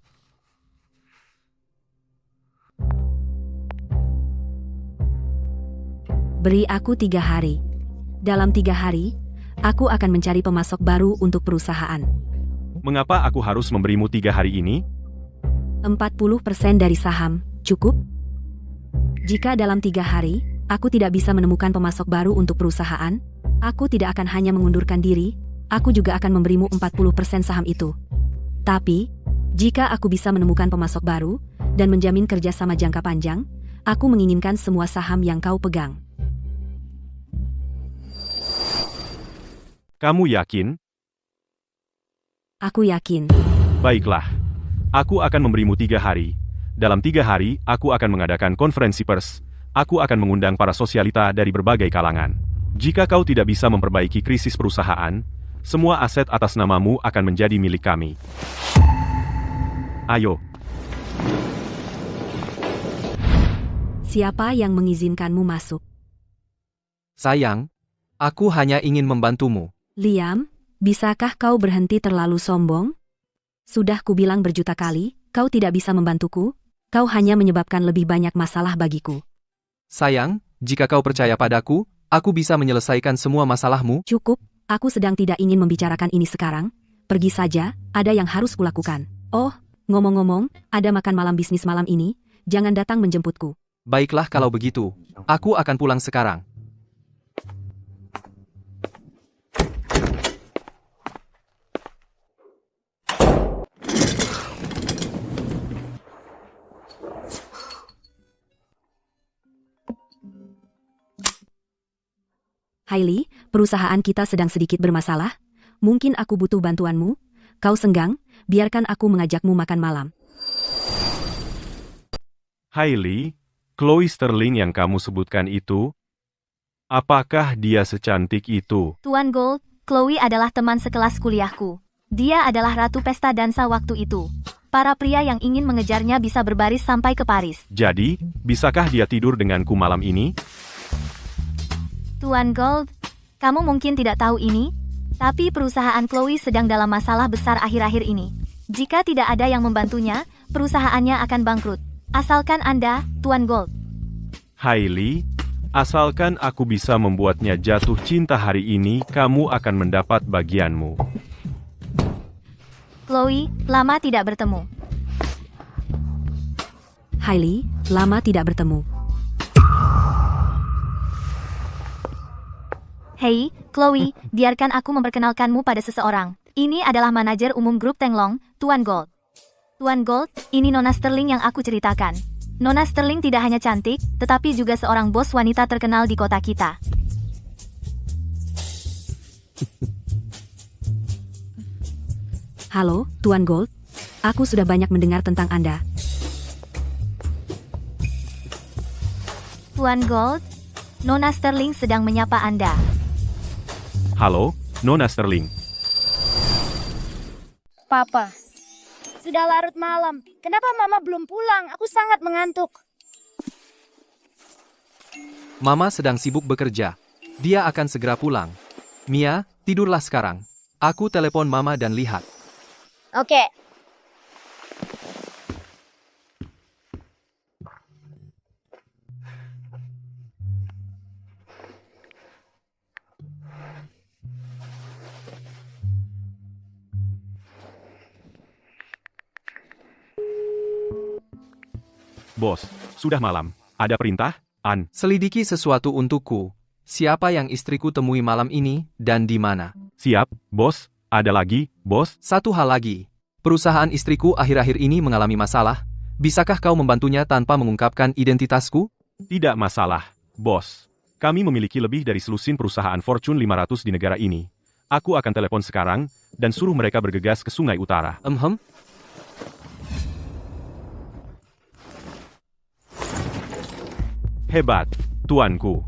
Beri aku 3 hari. Dalam 3 hari, aku akan mencari pemasok baru untuk perusahaan. Mengapa aku harus memberimu 3 hari ini? 40% dari saham, cukup? Jika dalam 3 hari, aku tidak bisa menemukan pemasok baru untuk perusahaan, aku tidak akan hanya mengundurkan diri, aku juga akan memberimu 40% saham itu. Tapi, jika aku bisa menemukan pemasok baru, dan menjamin kerjasama jangka panjang, aku menginginkan semua saham yang kau pegang. Kamu yakin? Aku yakin. Baiklah. Aku akan memberimu 3 hari. Dalam 3 hari, aku akan mengadakan konferensi pers. Aku akan mengundang para sosialita dari berbagai kalangan. Jika kau tidak bisa memperbaiki krisis perusahaan, semua aset atas namamu akan menjadi milik kami. Ayo. Siapa yang mengizinkanmu masuk? Sayang, aku hanya ingin membantumu. Liam, bisakah kau berhenti terlalu sombong? Sudah kubilang berjuta kali, kau tidak bisa membantuku, kau hanya menyebabkan lebih banyak masalah bagiku. Sayang, jika kau percaya padaku, aku bisa menyelesaikan semua masalahmu. Cukup, aku sedang tidak ingin membicarakan ini sekarang. Pergi saja, ada yang harus kulakukan. Oh, ngomong-ngomong, ada makan malam bisnis malam ini, jangan datang menjemputku. Baiklah kalau begitu, aku akan pulang sekarang. Hailey, perusahaan kita sedang sedikit bermasalah. Mungkin aku butuh bantuanmu. Kau senggang, biarkan aku mengajakmu makan malam. Hailey, Chloe Sterling yang kamu sebutkan itu, apakah dia secantik itu? Tuan Gold, Chloe adalah teman sekelas kuliahku. Dia adalah ratu pesta dansa waktu itu. Para pria yang ingin mengejarnya bisa berbaris sampai ke Paris. Jadi, bisakah dia tidur denganku malam ini? Tuan Gold, kamu mungkin tidak tahu ini, tapi perusahaan Chloe sedang dalam masalah besar akhir-akhir ini. Jika tidak ada yang membantunya, perusahaannya akan bangkrut. Asalkan Anda, Tuan Gold. Hailey, asalkan aku bisa membuatnya jatuh cinta hari ini, kamu akan mendapat bagianmu. Chloe, lama tidak bertemu. Hailey, lama tidak bertemu. Hei, Chloe, biarkan aku memperkenalkanmu pada seseorang. Ini adalah manajer umum grup Tenglong, Tuan Gold. Tuan Gold, ini Nona Sterling yang aku ceritakan. Nona Sterling tidak hanya cantik, tetapi juga seorang bos wanita terkenal di kota kita. Halo, Tuan Gold. Aku sudah banyak mendengar tentang Anda. Tuan Gold, Nona Sterling sedang menyapa Anda. Halo, Nona Sterling. Papa, sudah larut malam. Kenapa Mama belum pulang? Aku sangat mengantuk. Mama sedang sibuk bekerja. Dia akan segera pulang. Mia, tidurlah sekarang. Aku telepon Mama dan lihat. Oke. Bos, sudah malam. Ada perintah? An. Selidiki sesuatu untukku. Siapa yang istriku temui malam ini, dan di mana? Siap, bos. Ada lagi, bos? Satu hal lagi. Perusahaan istriku akhir-akhir ini mengalami masalah. Bisakah kau membantunya tanpa mengungkapkan identitasku? Tidak masalah, bos. Kami memiliki lebih dari selusin perusahaan Fortune 500 di negara ini. Aku akan telepon sekarang, dan suruh mereka bergegas ke Sungai Utara. Hebat, tuanku.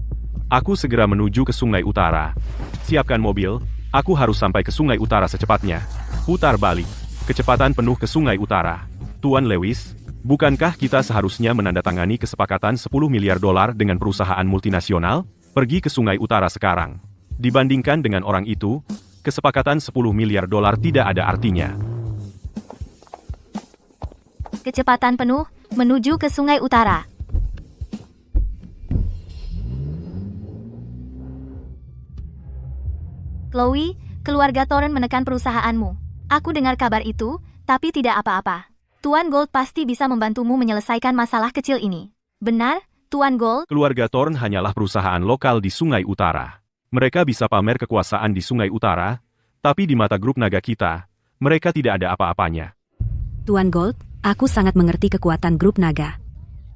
Aku segera menuju ke Sungai Utara. Siapkan mobil, aku harus sampai ke Sungai Utara secepatnya. Putar balik. Kecepatan penuh ke Sungai Utara. Tuan Lewis, bukankah kita seharusnya menandatangani kesepakatan 10 miliar dolar dengan perusahaan multinasional? Pergi ke Sungai Utara sekarang. Dibandingkan dengan orang itu, kesepakatan 10 miliar dolar tidak ada artinya. Kecepatan penuh, menuju ke Sungai Utara. Chloe, keluarga Thorne menekan perusahaanmu. Aku dengar kabar itu, tapi tidak apa-apa. Tuan Gold pasti bisa membantumu menyelesaikan masalah kecil ini. Benar, Tuan Gold? Keluarga Thorne hanyalah perusahaan lokal di Sungai Utara. Mereka bisa pamer kekuasaan di Sungai Utara, tapi di mata grup naga kita, mereka tidak ada apa-apanya. Tuan Gold, aku sangat mengerti kekuatan grup naga.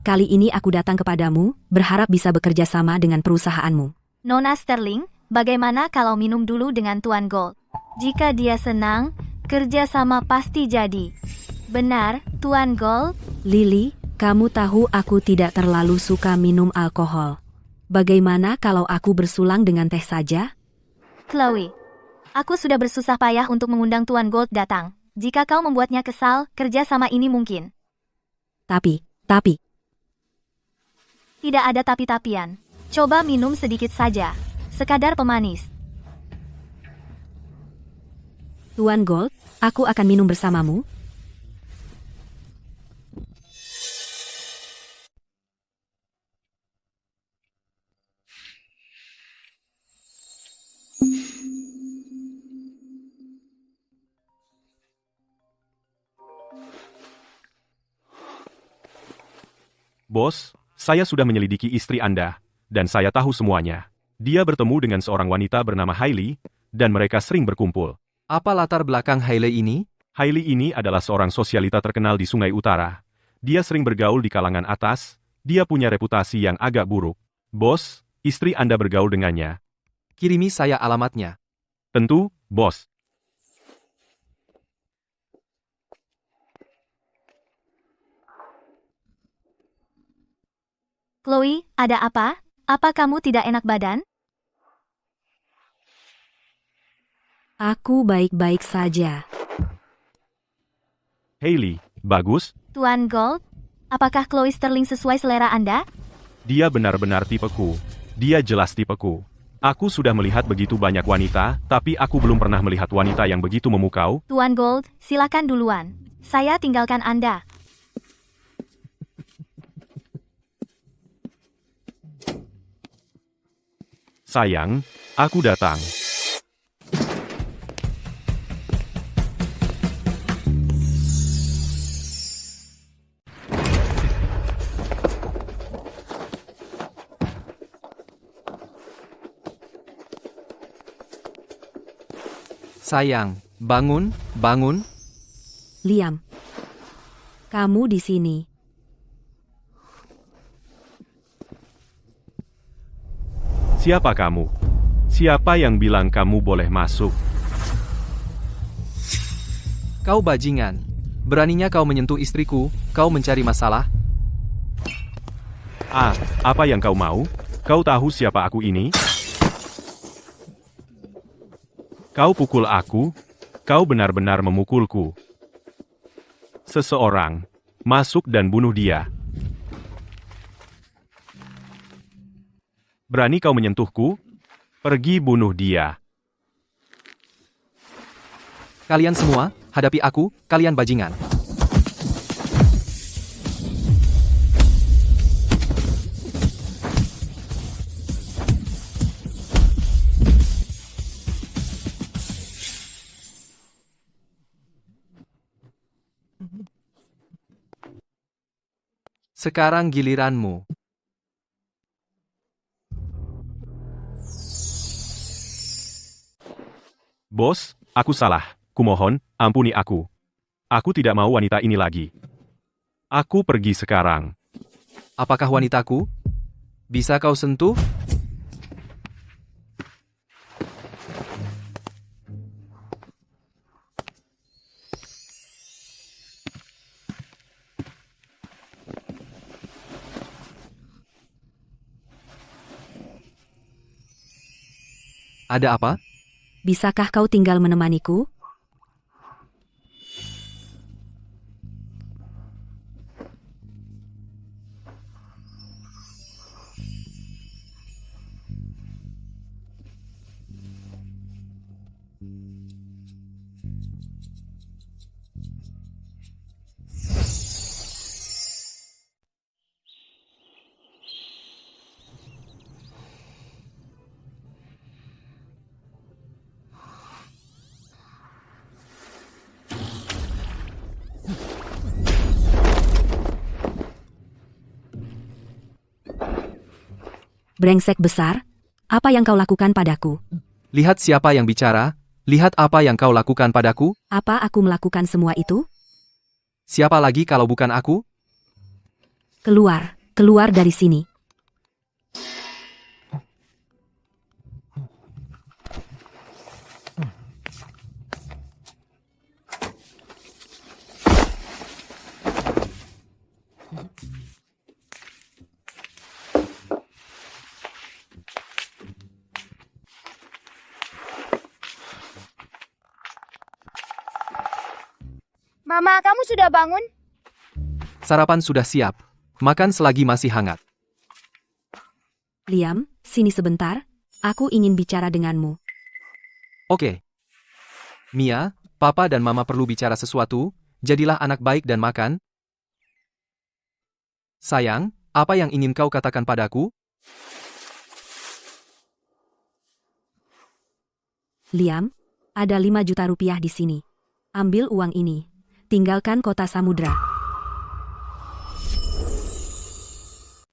Kali ini aku datang kepadamu, berharap bisa bekerja sama dengan perusahaanmu. Nona Sterling, bagaimana kalau minum dulu dengan Tuan Gold? Jika dia senang, kerja sama pasti jadi. Benar, Tuan Gold? Lily, kamu tahu aku tidak terlalu suka minum alkohol. Bagaimana kalau aku bersulang dengan teh saja? Chloe, aku sudah bersusah payah untuk mengundang Tuan Gold datang. Jika kau membuatnya kesal, kerja sama ini mungkin. Tapi, Tidak ada tapi-tapian. Coba minum sedikit saja. Sekadar pemanis. Tuan Gold, aku akan minum bersamamu. Bos, saya sudah menyelidiki istri Anda, dan saya tahu semuanya. Dia bertemu dengan seorang wanita bernama Hailey, dan mereka sering berkumpul. Apa latar belakang Hailey ini? Hailey ini adalah seorang sosialita terkenal di Sungai Utara. Dia sering bergaul di kalangan atas, dia punya reputasi yang agak buruk. Bos, istri Anda bergaul dengannya. Kirimi saya alamatnya. Tentu, bos. Chloe, ada apa? Apa kamu tidak enak badan? Aku baik-baik saja. Hailey, bagus. Tuan Gold, apakah Chloe Sterling sesuai selera Anda? Dia benar-benar tipeku. Dia jelas tipeku. Aku sudah melihat begitu banyak wanita, tapi aku belum pernah melihat wanita yang begitu memukau. Tuan Gold, silakan duluan. Saya tinggalkan Anda. Sayang, aku datang. Sayang, bangun, bangun. Liam, kamu di sini. Siapa kamu? Siapa yang bilang kamu boleh masuk? Kau bajingan. Beraninya kau menyentuh istriku, kau mencari masalah? Ah, apa yang kau mau? Kau tahu siapa aku ini? Kau pukul aku? Kau benar-benar memukulku. Seseorang, masuk dan bunuh dia. Berani kau menyentuhku? Pergi bunuh dia. Kalian semua, hadapi aku, kalian bajingan. Sekarang giliranmu. Bos, aku salah. Kumohon, ampuni aku. Aku tidak mau wanita ini lagi. Aku pergi sekarang. Apakah wanitaku? Bisa kau sentuh? Ada apa? Bisakah kau tinggal menemaniku? Brengsek besar, apa yang kau lakukan padaku? Lihat siapa yang bicara, lihat apa yang kau lakukan padaku. Apa aku melakukan semua itu? Siapa lagi kalau bukan aku? Keluar, keluar dari sini. Mama, kamu sudah bangun? Sarapan sudah siap. Makan selagi masih hangat. Liam, sini sebentar. Aku ingin bicara denganmu. Oke. Mia, Papa dan Mama perlu bicara sesuatu. Jadilah anak baik dan makan. Sayang, apa yang ingin kau katakan padaku? Liam, ada 5 juta rupiah di sini. Ambil uang ini. Tinggalkan kota samudra.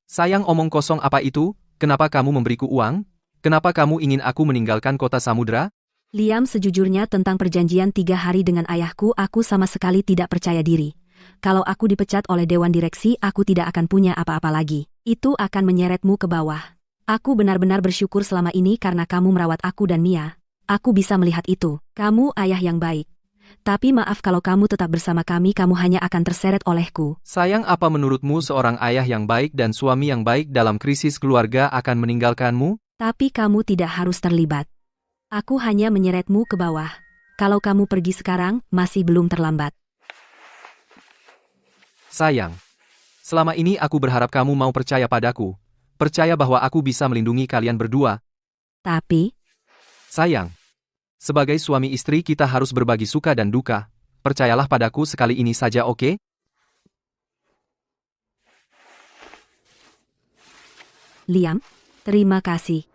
Sayang, omong kosong apa itu? Kenapa kamu memberiku uang? Kenapa kamu ingin aku meninggalkan kota samudra? Liam, sejujurnya tentang perjanjian 3 hari dengan ayahku, aku sama sekali tidak percaya diri. Kalau aku dipecat oleh dewan direksi, aku tidak akan punya apa-apa lagi. Itu akan menyeretmu ke bawah. Aku benar-benar bersyukur selama ini karena kamu merawat aku dan Mia. Aku bisa melihat itu. Kamu ayah yang baik. Tapi maaf kalau kamu tetap bersama kami, kamu hanya akan terseret olehku. Sayang, apa menurutmu seorang ayah yang baik dan suami yang baik dalam krisis keluarga akan meninggalkanmu? Tapi kamu tidak harus terlibat. Aku hanya menyeretmu ke bawah. Kalau kamu pergi sekarang, masih belum terlambat. Sayang, selama ini aku berharap kamu mau percaya padaku. Percaya bahwa aku bisa melindungi kalian berdua. Tapi, Sayang, sebagai suami istri kita harus berbagi suka dan duka. Percayalah padaku sekali ini saja, oke? Liam, terima kasih.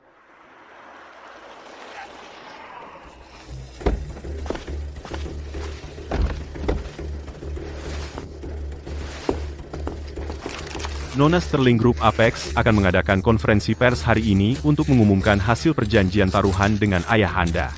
Nona Sterling Group Apex akan mengadakan konferensi pers hari ini untuk mengumumkan hasil perjanjian taruhan dengan ayah Anda.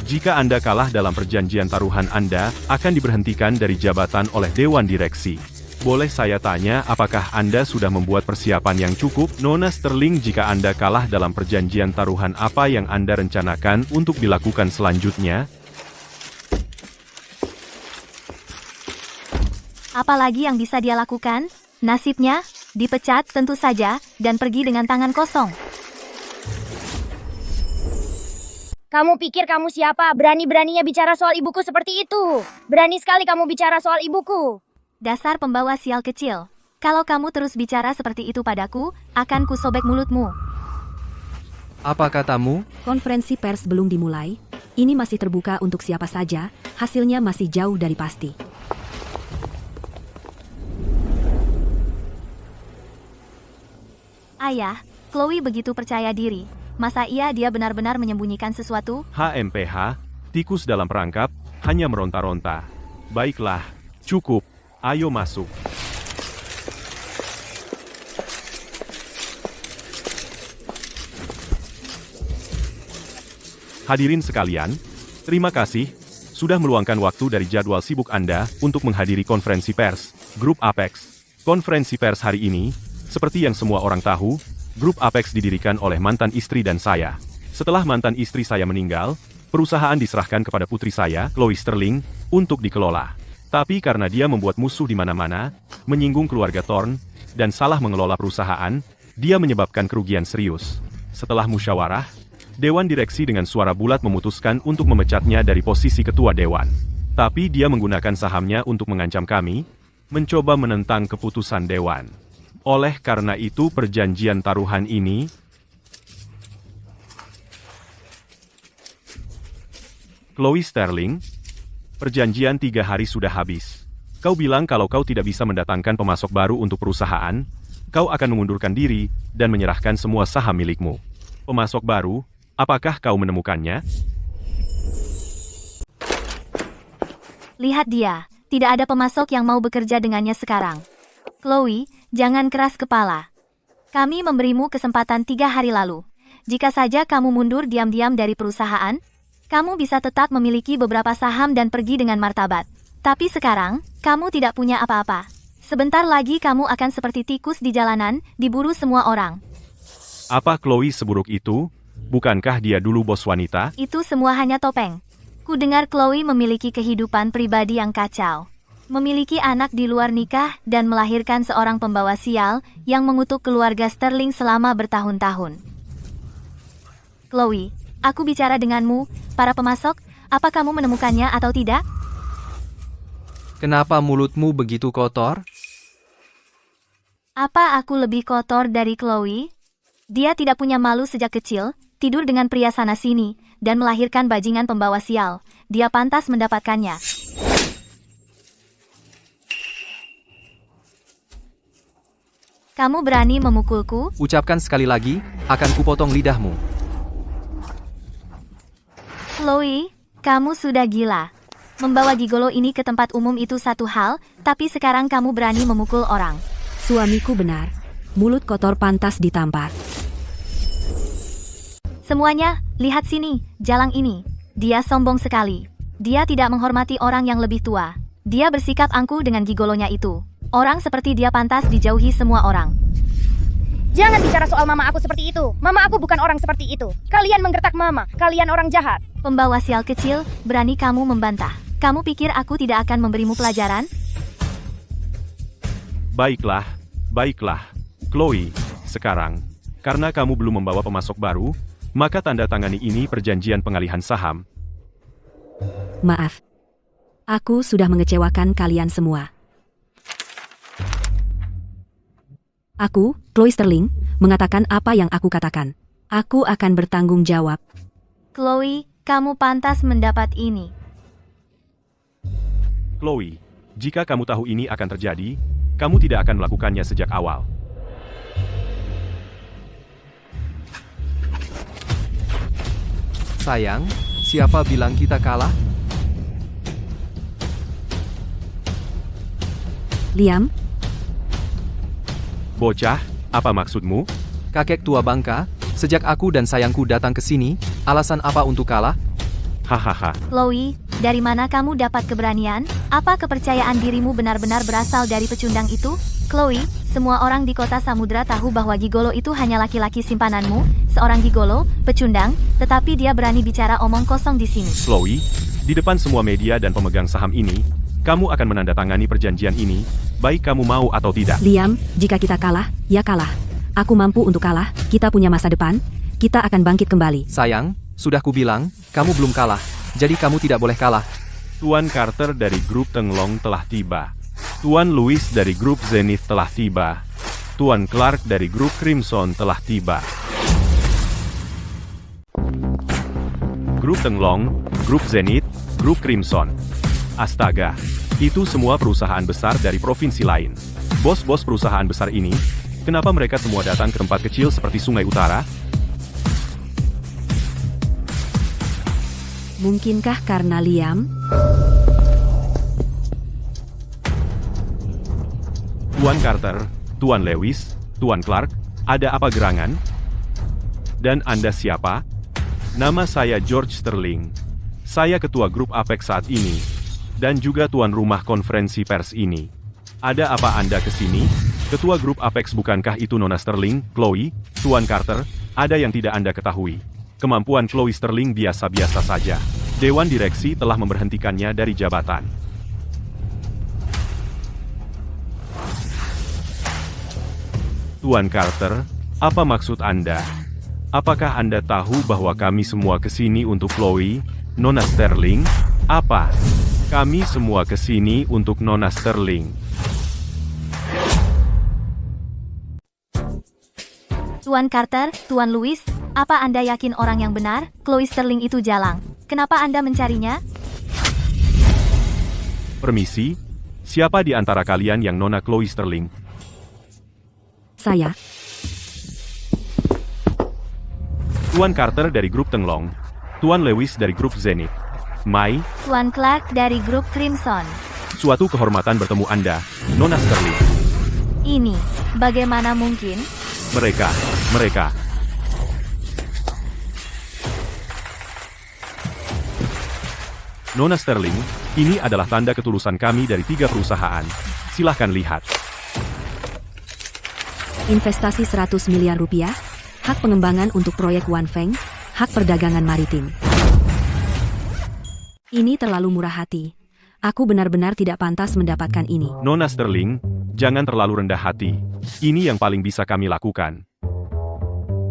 Jika Anda kalah dalam perjanjian taruhan Anda, akan diberhentikan dari jabatan oleh Dewan Direksi. Boleh saya tanya apakah Anda sudah membuat persiapan yang cukup? Nona Sterling, jika Anda kalah dalam perjanjian taruhan, apa yang Anda rencanakan untuk dilakukan selanjutnya? Apalagi yang bisa dia lakukan? Nasibnya, dipecat tentu saja, dan pergi dengan tangan kosong. Kamu pikir kamu siapa? Berani-beraninya bicara soal ibuku seperti itu. Berani sekali kamu bicara soal ibuku. Dasar pembawa sial kecil. Kalau kamu terus bicara seperti itu padaku, akan kusobek mulutmu. Apa katamu? Konferensi pers belum dimulai. Ini masih terbuka untuk siapa saja. Hasilnya masih jauh dari pasti. Ayah, Chloe begitu percaya diri. Masa dia benar-benar menyembunyikan sesuatu? HMPH, tikus dalam perangkap, hanya meronta-ronta. Baiklah, cukup. Ayo masuk. Hadirin sekalian, terima kasih sudah meluangkan waktu dari jadwal sibuk Anda untuk menghadiri konferensi pers Grup Apex. Konferensi pers hari ini, seperti yang semua orang tahu, Grup Apex didirikan oleh mantan istri dan saya. Setelah mantan istri saya meninggal, perusahaan diserahkan kepada putri saya, Chloe Sterling, untuk dikelola. Tapi karena dia membuat musuh di mana-mana, menyinggung keluarga Thorne, dan salah mengelola perusahaan, dia menyebabkan kerugian serius. Setelah musyawarah, Dewan Direksi dengan suara bulat memutuskan untuk memecatnya dari posisi ketua dewan. Tapi dia menggunakan sahamnya untuk mengancam kami, mencoba menentang keputusan dewan. Oleh karena itu perjanjian taruhan ini... Chloe Sterling, perjanjian 3 hari sudah habis. Kau bilang kalau kau tidak bisa mendatangkan pemasok baru untuk perusahaan, kau akan mengundurkan diri dan menyerahkan semua saham milikmu. Pemasok baru, apakah kau menemukannya? Lihat dia, tidak ada pemasok yang mau bekerja dengannya sekarang. Chloe, jangan keras kepala. Kami memberimu kesempatan 3 hari lalu. Jika saja kamu mundur diam-diam dari perusahaan, kamu bisa tetap memiliki beberapa saham dan pergi dengan martabat. Tapi sekarang, kamu tidak punya apa-apa. Sebentar lagi kamu akan seperti tikus di jalanan, diburu semua orang. Apa Chloe seburuk itu? Bukankah dia dulu bos wanita? Itu semua hanya topeng. Ku dengar Chloe memiliki kehidupan pribadi yang kacau. Memiliki anak di luar nikah dan melahirkan seorang pembawa sial yang mengutuk keluarga Sterling selama bertahun-tahun. Chloe, aku bicara denganmu, para pemasok, apa kamu menemukannya atau tidak? Kenapa mulutmu begitu kotor? Apa aku lebih kotor dari Chloe? Dia tidak punya malu sejak kecil, tidur dengan pria sana-sini, dan melahirkan bajingan pembawa sial. Dia pantas mendapatkannya. Kamu berani memukulku? Ucapkan sekali lagi, akan kupotong lidahmu. Chloe, kamu sudah gila. Membawa gigolo ini ke tempat umum itu satu hal, tapi sekarang kamu berani memukul orang. Suamiku benar. Mulut kotor pantas ditampar. Semuanya, lihat sini, jalang ini. Dia sombong sekali. Dia tidak menghormati orang yang lebih tua. Dia bersikap angkuh dengan gigolonya itu. Orang seperti dia pantas dijauhi semua orang. Jangan bicara soal mama aku seperti itu. Mama aku bukan orang seperti itu. Kalian menggertak mama. Kalian orang jahat. Pembawa sial kecil, berani kamu membantah. Kamu pikir aku tidak akan memberimu pelajaran? Baiklah, baiklah. Chloe, sekarang, karena kamu belum membawa pemasok baru, maka tanda tangani ini perjanjian pengalihan saham. Maaf. Aku sudah mengecewakan kalian semua. Aku, Chloe Sterling, mengatakan apa yang aku katakan. Aku akan bertanggung jawab. Chloe, kamu pantas mendapat ini. Chloe, jika kamu tahu ini akan terjadi, kamu tidak akan melakukannya sejak awal. Sayang, siapa bilang kita kalah? Liam, Bocah, apa maksudmu? Kakek tua bangka, sejak aku dan sayangku datang ke sini, alasan apa untuk kalah? Hahaha. Chloe, dari mana kamu dapat keberanian? Apa kepercayaan dirimu benar-benar berasal dari pecundang itu? Chloe, semua orang di kota Samudra tahu bahwa gigolo itu hanya laki-laki simpananmu, seorang gigolo, pecundang, tetapi dia berani bicara omong kosong di sini. Chloe, di depan semua media dan pemegang saham ini, kamu akan menandatangani perjanjian ini, baik kamu mau atau tidak. Liam, jika kita kalah, ya kalah. Aku mampu untuk kalah, kita punya masa depan, kita akan bangkit kembali. Sayang, sudah kubilang, kamu belum kalah, jadi kamu tidak boleh kalah. Tuan Carter dari grup Tenglong telah tiba. Tuan Louis dari grup Zenith telah tiba. Tuan Clark dari grup Crimson telah tiba. Grup Tenglong, grup Zenith, grup Crimson. Astaga, itu semua perusahaan besar dari provinsi lain. Bos-bos perusahaan besar ini, kenapa mereka semua datang ke tempat kecil seperti Sungai Utara? Mungkinkah karena Liam? Tuan Carter, Tuan Lewis, Tuan Clark, ada apa gerangan? Dan Anda siapa? Nama saya George Sterling. Saya ketua grup Apex saat ini. Dan juga tuan rumah konferensi pers ini. Ada apa Anda ke sini? Ketua grup Apex bukankah itu Nona Sterling, Chloe, Tuan Carter? Ada yang tidak Anda ketahui. Kemampuan Chloe Sterling biasa-biasa saja. Dewan Direksi telah memberhentikannya dari jabatan. Tuan Carter, apa maksud Anda? Apakah Anda tahu bahwa kami semua kesini untuk Chloe, Nona Sterling? Apa? Kami semua kesini untuk Nona Sterling. Tuan Carter, Tuan Louis, apa Anda yakin orang yang benar, Chloe Sterling itu jalang? Kenapa Anda mencarinya? Permisi, siapa di antara kalian yang Nona Chloe Sterling? Saya, Tuan Carter dari grup Tenglong, Tuan Lewis dari grup Zenith. Mai, Tuan Clark dari grup Crimson. suatu kehormatan bertemu Anda, Nona Sterling. Ini, bagaimana mungkin? Mereka. Nona Sterling, ini adalah tanda ketulusan kami dari 3 perusahaan. Silahkan lihat. investasi 100 miliar rupiah, hak pengembangan untuk proyek Wanfeng, hak perdagangan maritim. Ini terlalu murah hati. Aku benar-benar tidak pantas mendapatkan ini. Nona Sterling, jangan terlalu rendah hati. Ini yang paling bisa kami lakukan.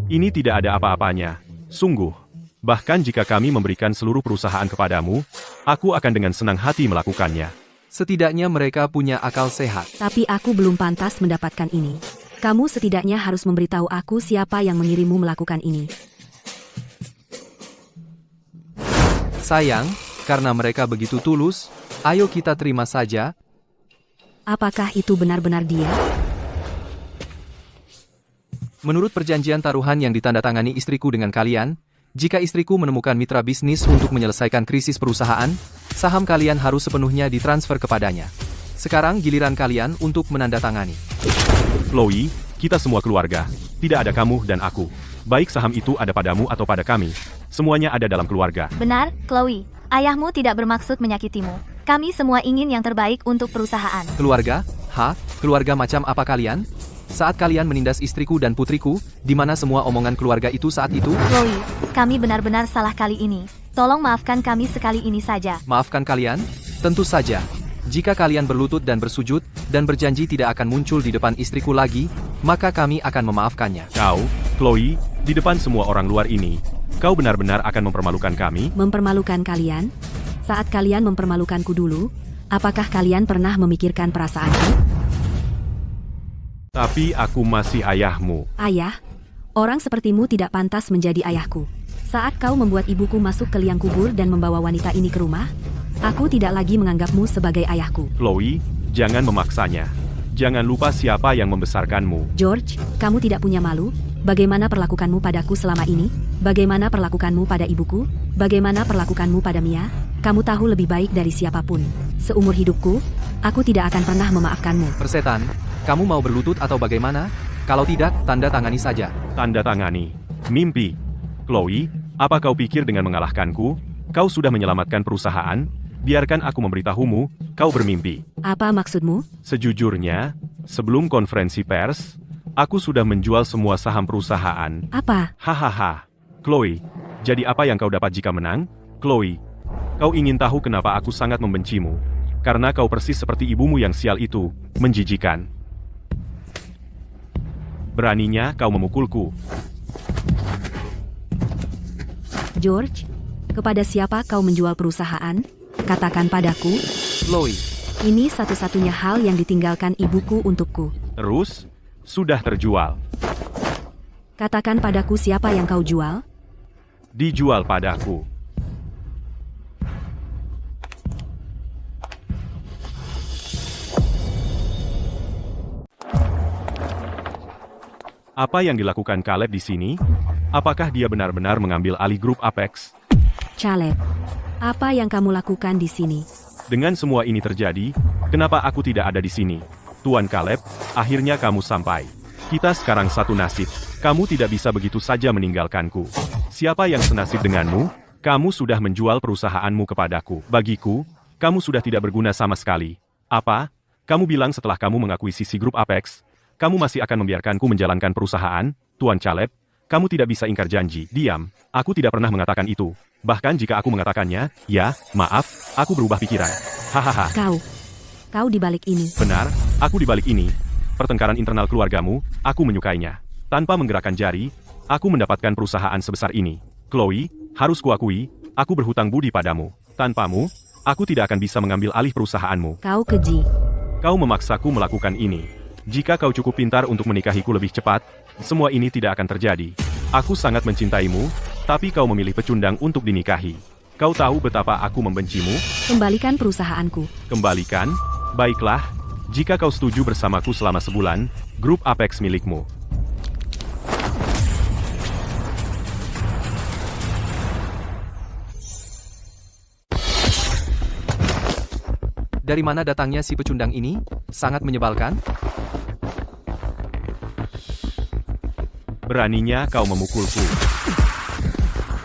Ini tidak ada apa-apanya. Sungguh. Bahkan jika kami memberikan seluruh perusahaan kepadamu, aku akan dengan senang hati melakukannya. Setidaknya mereka punya akal sehat. Tapi aku belum pantas mendapatkan ini. Kamu setidaknya harus memberitahu aku siapa yang mengirimmu melakukan ini. Sayang, karena mereka begitu tulus, ayo kita terima saja. Apakah itu benar-benar dia? Menurut perjanjian taruhan yang ditandatangani istriku dengan kalian, jika istriku menemukan mitra bisnis untuk menyelesaikan krisis perusahaan, saham kalian harus sepenuhnya ditransfer kepadanya. Sekarang giliran kalian untuk menandatangani. Chloe, kita semua keluarga. Tidak ada kamu dan aku. Baik saham itu ada padamu atau pada kami. Semuanya ada dalam keluarga. Benar, Chloe. Ayahmu tidak bermaksud menyakitimu. Kami semua ingin yang terbaik untuk perusahaan. Keluarga? Keluarga macam apa kalian? Saat kalian menindas istriku dan putriku, di mana semua omongan keluarga itu saat itu? Chloe, kami benar-benar salah kali ini. Tolong maafkan kami sekali ini saja. Maafkan kalian? Tentu saja. Jika kalian berlutut dan bersujud, dan berjanji tidak akan muncul di depan istriku lagi, maka kami akan memaafkannya. Kau, Chloe, di depan semua orang luar ini, kau benar-benar akan mempermalukan kami? Mempermalukan kalian? Saat kalian mempermalukanku dulu, apakah kalian pernah memikirkan perasaanku? Tapi aku masih ayahmu. Ayah, orang sepertimu tidak pantas menjadi ayahku. Saat kau membuat ibuku masuk ke liang kubur dan membawa wanita ini ke rumah, aku tidak lagi menganggapmu sebagai ayahku. Chloe, jangan memaksanya. Jangan lupa siapa yang membesarkanmu. George, kamu tidak punya malu? Bagaimana perlakukanmu padaku selama ini? Bagaimana perlakukanmu pada ibuku? Bagaimana perlakukanmu pada Mia? Kamu tahu lebih baik dari siapapun. Seumur hidupku, aku tidak akan pernah memaafkanmu. Persetan, kamu mau berlutut atau bagaimana? Kalau tidak, tanda tangani saja. Tanda tangani. Mimpi. Chloe, apa kau pikir dengan mengalahkanku, kau sudah menyelamatkan perusahaan? Biarkan aku memberitahumu, kau bermimpi. Apa maksudmu? Sejujurnya, sebelum konferensi pers, aku sudah menjual semua saham perusahaan. Apa? Hahaha. Chloe, jadi apa yang kau dapat jika menang? Chloe, kau ingin tahu kenapa aku sangat membencimu? Karena kau persis seperti ibumu yang sial itu, menjijikan. Beraninya kau memukulku. George, kepada siapa kau menjual perusahaan? Katakan padaku, Chloe, ini satu-satunya hal yang ditinggalkan ibuku untukku. Terus, sudah terjual. Katakan padaku siapa yang kau jual? Dijual padaku. Apa yang dilakukan Caleb di sini? Apakah dia benar-benar mengambil alih grup Apex? Caleb, apa yang kamu lakukan di sini? Dengan semua ini terjadi, kenapa aku tidak ada di sini? Tuan Caleb, akhirnya kamu sampai. Kita sekarang satu nasib. Kamu tidak bisa begitu saja meninggalkanku. Siapa yang senasib denganmu? Kamu sudah menjual perusahaanmu kepadaku. Bagiku, kamu sudah tidak berguna sama sekali. Apa? Kamu bilang setelah kamu mengakuisisi grup Apex, kamu masih akan membiarkanku menjalankan perusahaan? Tuan Caleb, kamu tidak bisa ingkar janji. Diam, aku tidak pernah mengatakan itu. Bahkan jika aku mengatakannya, ya, maaf, aku berubah pikiran. Hahaha. Kau di balik ini. Benar, aku di balik ini. Pertengkaran internal keluargamu, aku menyukainya. Tanpa menggerakkan jari, aku mendapatkan perusahaan sebesar ini. Chloe, harus kuakui, aku berhutang budi padamu. Tanpamu, aku tidak akan bisa mengambil alih perusahaanmu. Kau keji. Kau memaksaku melakukan ini. Jika kau cukup pintar untuk menikahiku lebih cepat, semua ini tidak akan terjadi. Aku sangat mencintaimu, tapi kau memilih pecundang untuk dinikahi. Kau tahu betapa aku membencimu? Kembalikan perusahaanku. Kembalikan? Baiklah, jika kau setuju bersamaku selama sebulan, grup Apex milikmu. Dari mana datangnya si pecundang ini? Sangat menyebalkan. Beraninya kau memukulku.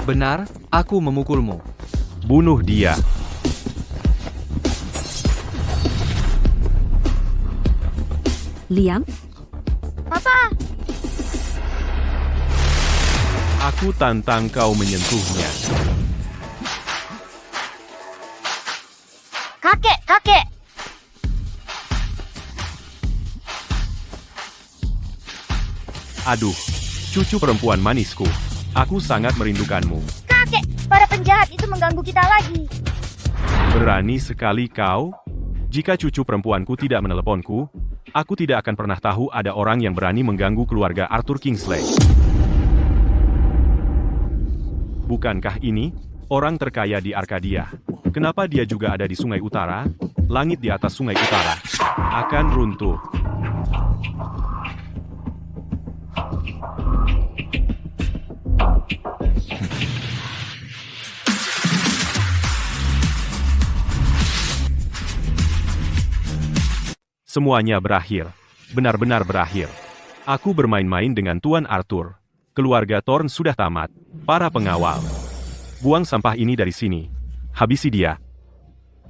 Benar, aku memukulmu. Bunuh dia. Liam, Papa, Aku tantang kau menyentuhnya. kakek. Aduh, cucu perempuan manisku. Aku sangat merindukanmu. Kakek, para penjahat itu mengganggu kita lagi. Berani sekali kau? Jika cucu perempuanku tidak meneleponku, aku tidak akan pernah tahu ada orang yang berani mengganggu keluarga Arthur Kingsley. Bukankah ini orang terkaya di Arkadia? Kenapa dia juga ada di Sungai Utara? Langit di atas Sungai Utara akan runtuh. Semuanya berakhir. Benar-benar berakhir. Aku bermain-main dengan Tuan Arthur. Keluarga Thorne sudah tamat. Para pengawal. Buang sampah ini dari sini. Habisi dia.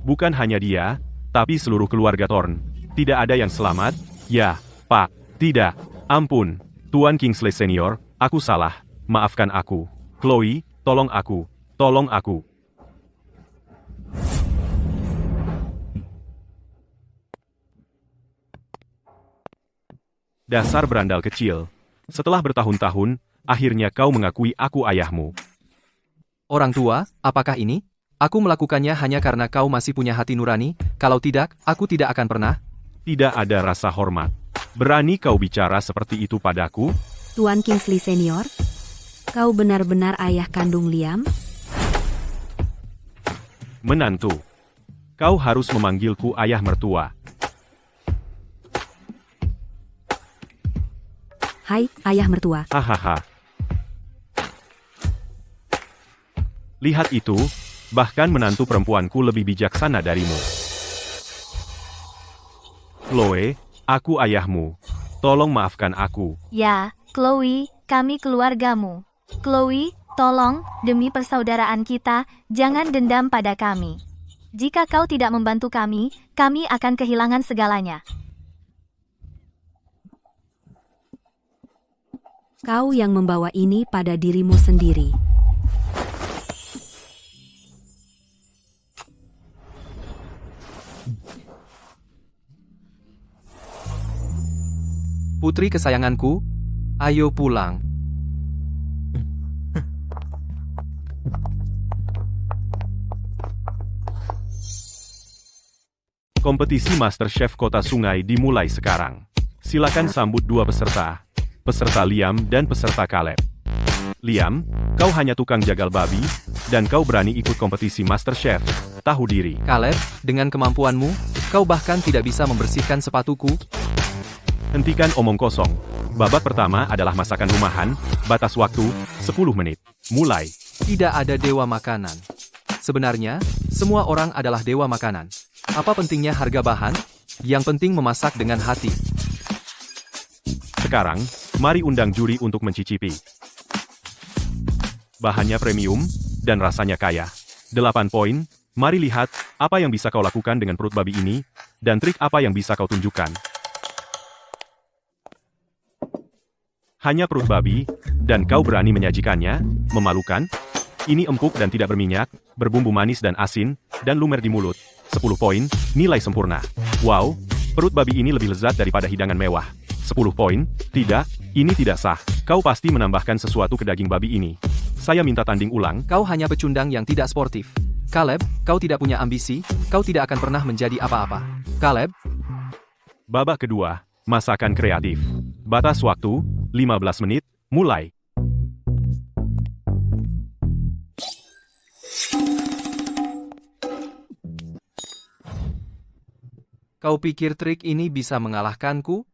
Bukan hanya dia, tapi seluruh keluarga Thorne. Tidak ada yang selamat? Ya, Pak. Tidak. Ampun. Tuan Kingsley Senior, aku salah. Maafkan aku. Chloe, tolong aku. Tolong aku. Dasar berandal kecil. Setelah bertahun-tahun, akhirnya kau mengakui aku ayahmu. Orang tua, apakah ini? Aku melakukannya hanya karena kau masih punya hati nurani, kalau tidak, aku tidak akan pernah. Tidak ada rasa hormat. Berani kau bicara seperti itu padaku? Tuan Kingsley Senior, kau benar-benar ayah kandung Liam? Menantu. Kau harus memanggilku ayah mertua. Hai, ayah mertua. Hahaha. Lihat itu, bahkan menantu perempuanku lebih bijaksana darimu. Chloe, aku ayahmu. Tolong maafkan aku. Ya, Chloe, kami keluargamu. Chloe, tolong, demi persaudaraan kita, jangan dendam pada kami. Jika kau tidak membantu kami akan kehilangan segalanya. Kau yang membawa ini pada dirimu sendiri. Putri kesayanganku, ayo pulang. Kompetisi MasterChef Kota Sungai dimulai sekarang. Silakan sambut dua peserta. Peserta Liam dan peserta Caleb. Liam, kau hanya tukang jagal babi, dan kau berani ikut kompetisi MasterChef. Tahu diri. Caleb, dengan kemampuanmu, kau bahkan tidak bisa membersihkan sepatuku. Hentikan omong kosong. Babak pertama adalah masakan rumahan, batas waktu, 10 menit. Mulai. Tidak ada dewa makanan. Sebenarnya, semua orang adalah dewa makanan. Apa pentingnya harga bahan? Yang penting memasak dengan hati. Sekarang, mari undang juri untuk mencicipi. Bahannya premium, dan rasanya kaya. 8 poin, mari lihat, apa yang bisa kau lakukan dengan perut babi ini, dan trik apa yang bisa kau tunjukkan. Hanya perut babi, dan kau berani menyajikannya, memalukan? Ini empuk dan tidak berminyak, berbumbu manis dan asin, dan lumer di mulut. 10 poin, nilai sempurna. Wow, perut babi ini lebih lezat daripada hidangan mewah. 10 poin, tidak, ini tidak sah. Kau pasti menambahkan sesuatu ke daging babi ini. Saya minta tanding ulang. Kau hanya pecundang yang tidak sportif. Caleb, kau tidak punya ambisi, kau tidak akan pernah menjadi apa-apa. Caleb, Babak kedua, masakan kreatif. Batas waktu, 15 menit, mulai. kau pikir trik ini bisa mengalahkanku?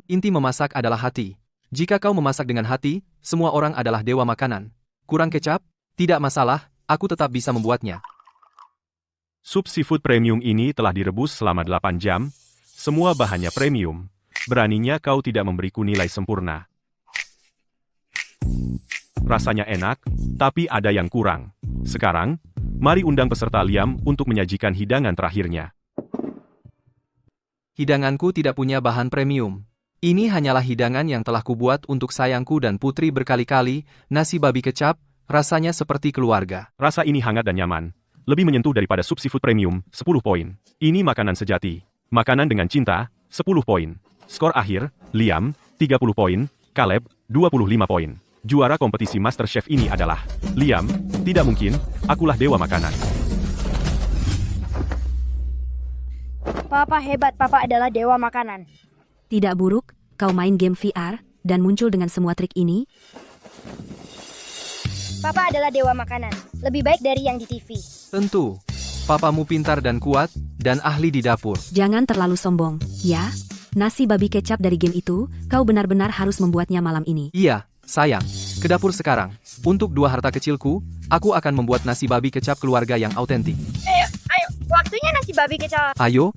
Inti memasak adalah hati. Jika kau memasak dengan hati, semua orang adalah dewa makanan. Kurang kecap? Tidak masalah, aku tetap bisa membuatnya. Sup seafood premium ini telah direbus selama 8 jam. Semua bahannya premium. Beraninya kau tidak memberiku nilai sempurna. Rasanya enak, tapi ada yang kurang. Sekarang, mari undang peserta Liam untuk menyajikan hidangan terakhirnya. Hidanganku tidak punya bahan premium. Ini hanyalah hidangan yang telah kubuat untuk sayangku dan putri berkali-kali, nasi babi kecap, rasanya seperti keluarga. Rasa ini hangat dan nyaman. Lebih menyentuh daripada sup seafood premium, 10 poin. Ini makanan sejati. Makanan dengan cinta, 10 poin. Skor akhir, Liam, 30 poin, Caleb, 25 poin. Juara kompetisi MasterChef ini adalah Liam. Tidak mungkin, akulah dewa makanan. Papa hebat, Papa adalah dewa makanan. Tidak buruk, kau main game VR, dan muncul dengan semua trik ini. Papa adalah dewa makanan. Lebih baik dari yang di TV. Tentu. Papamu pintar dan kuat, dan ahli di dapur. Jangan terlalu sombong, ya? Nasi babi kecap dari game itu, kau benar-benar harus membuatnya malam ini. Iya, sayang. Ke dapur sekarang. Untuk 2 harta kecilku, aku akan membuat nasi babi kecap keluarga yang autentik. Ayo, waktunya nasi babi kecap. Ayo,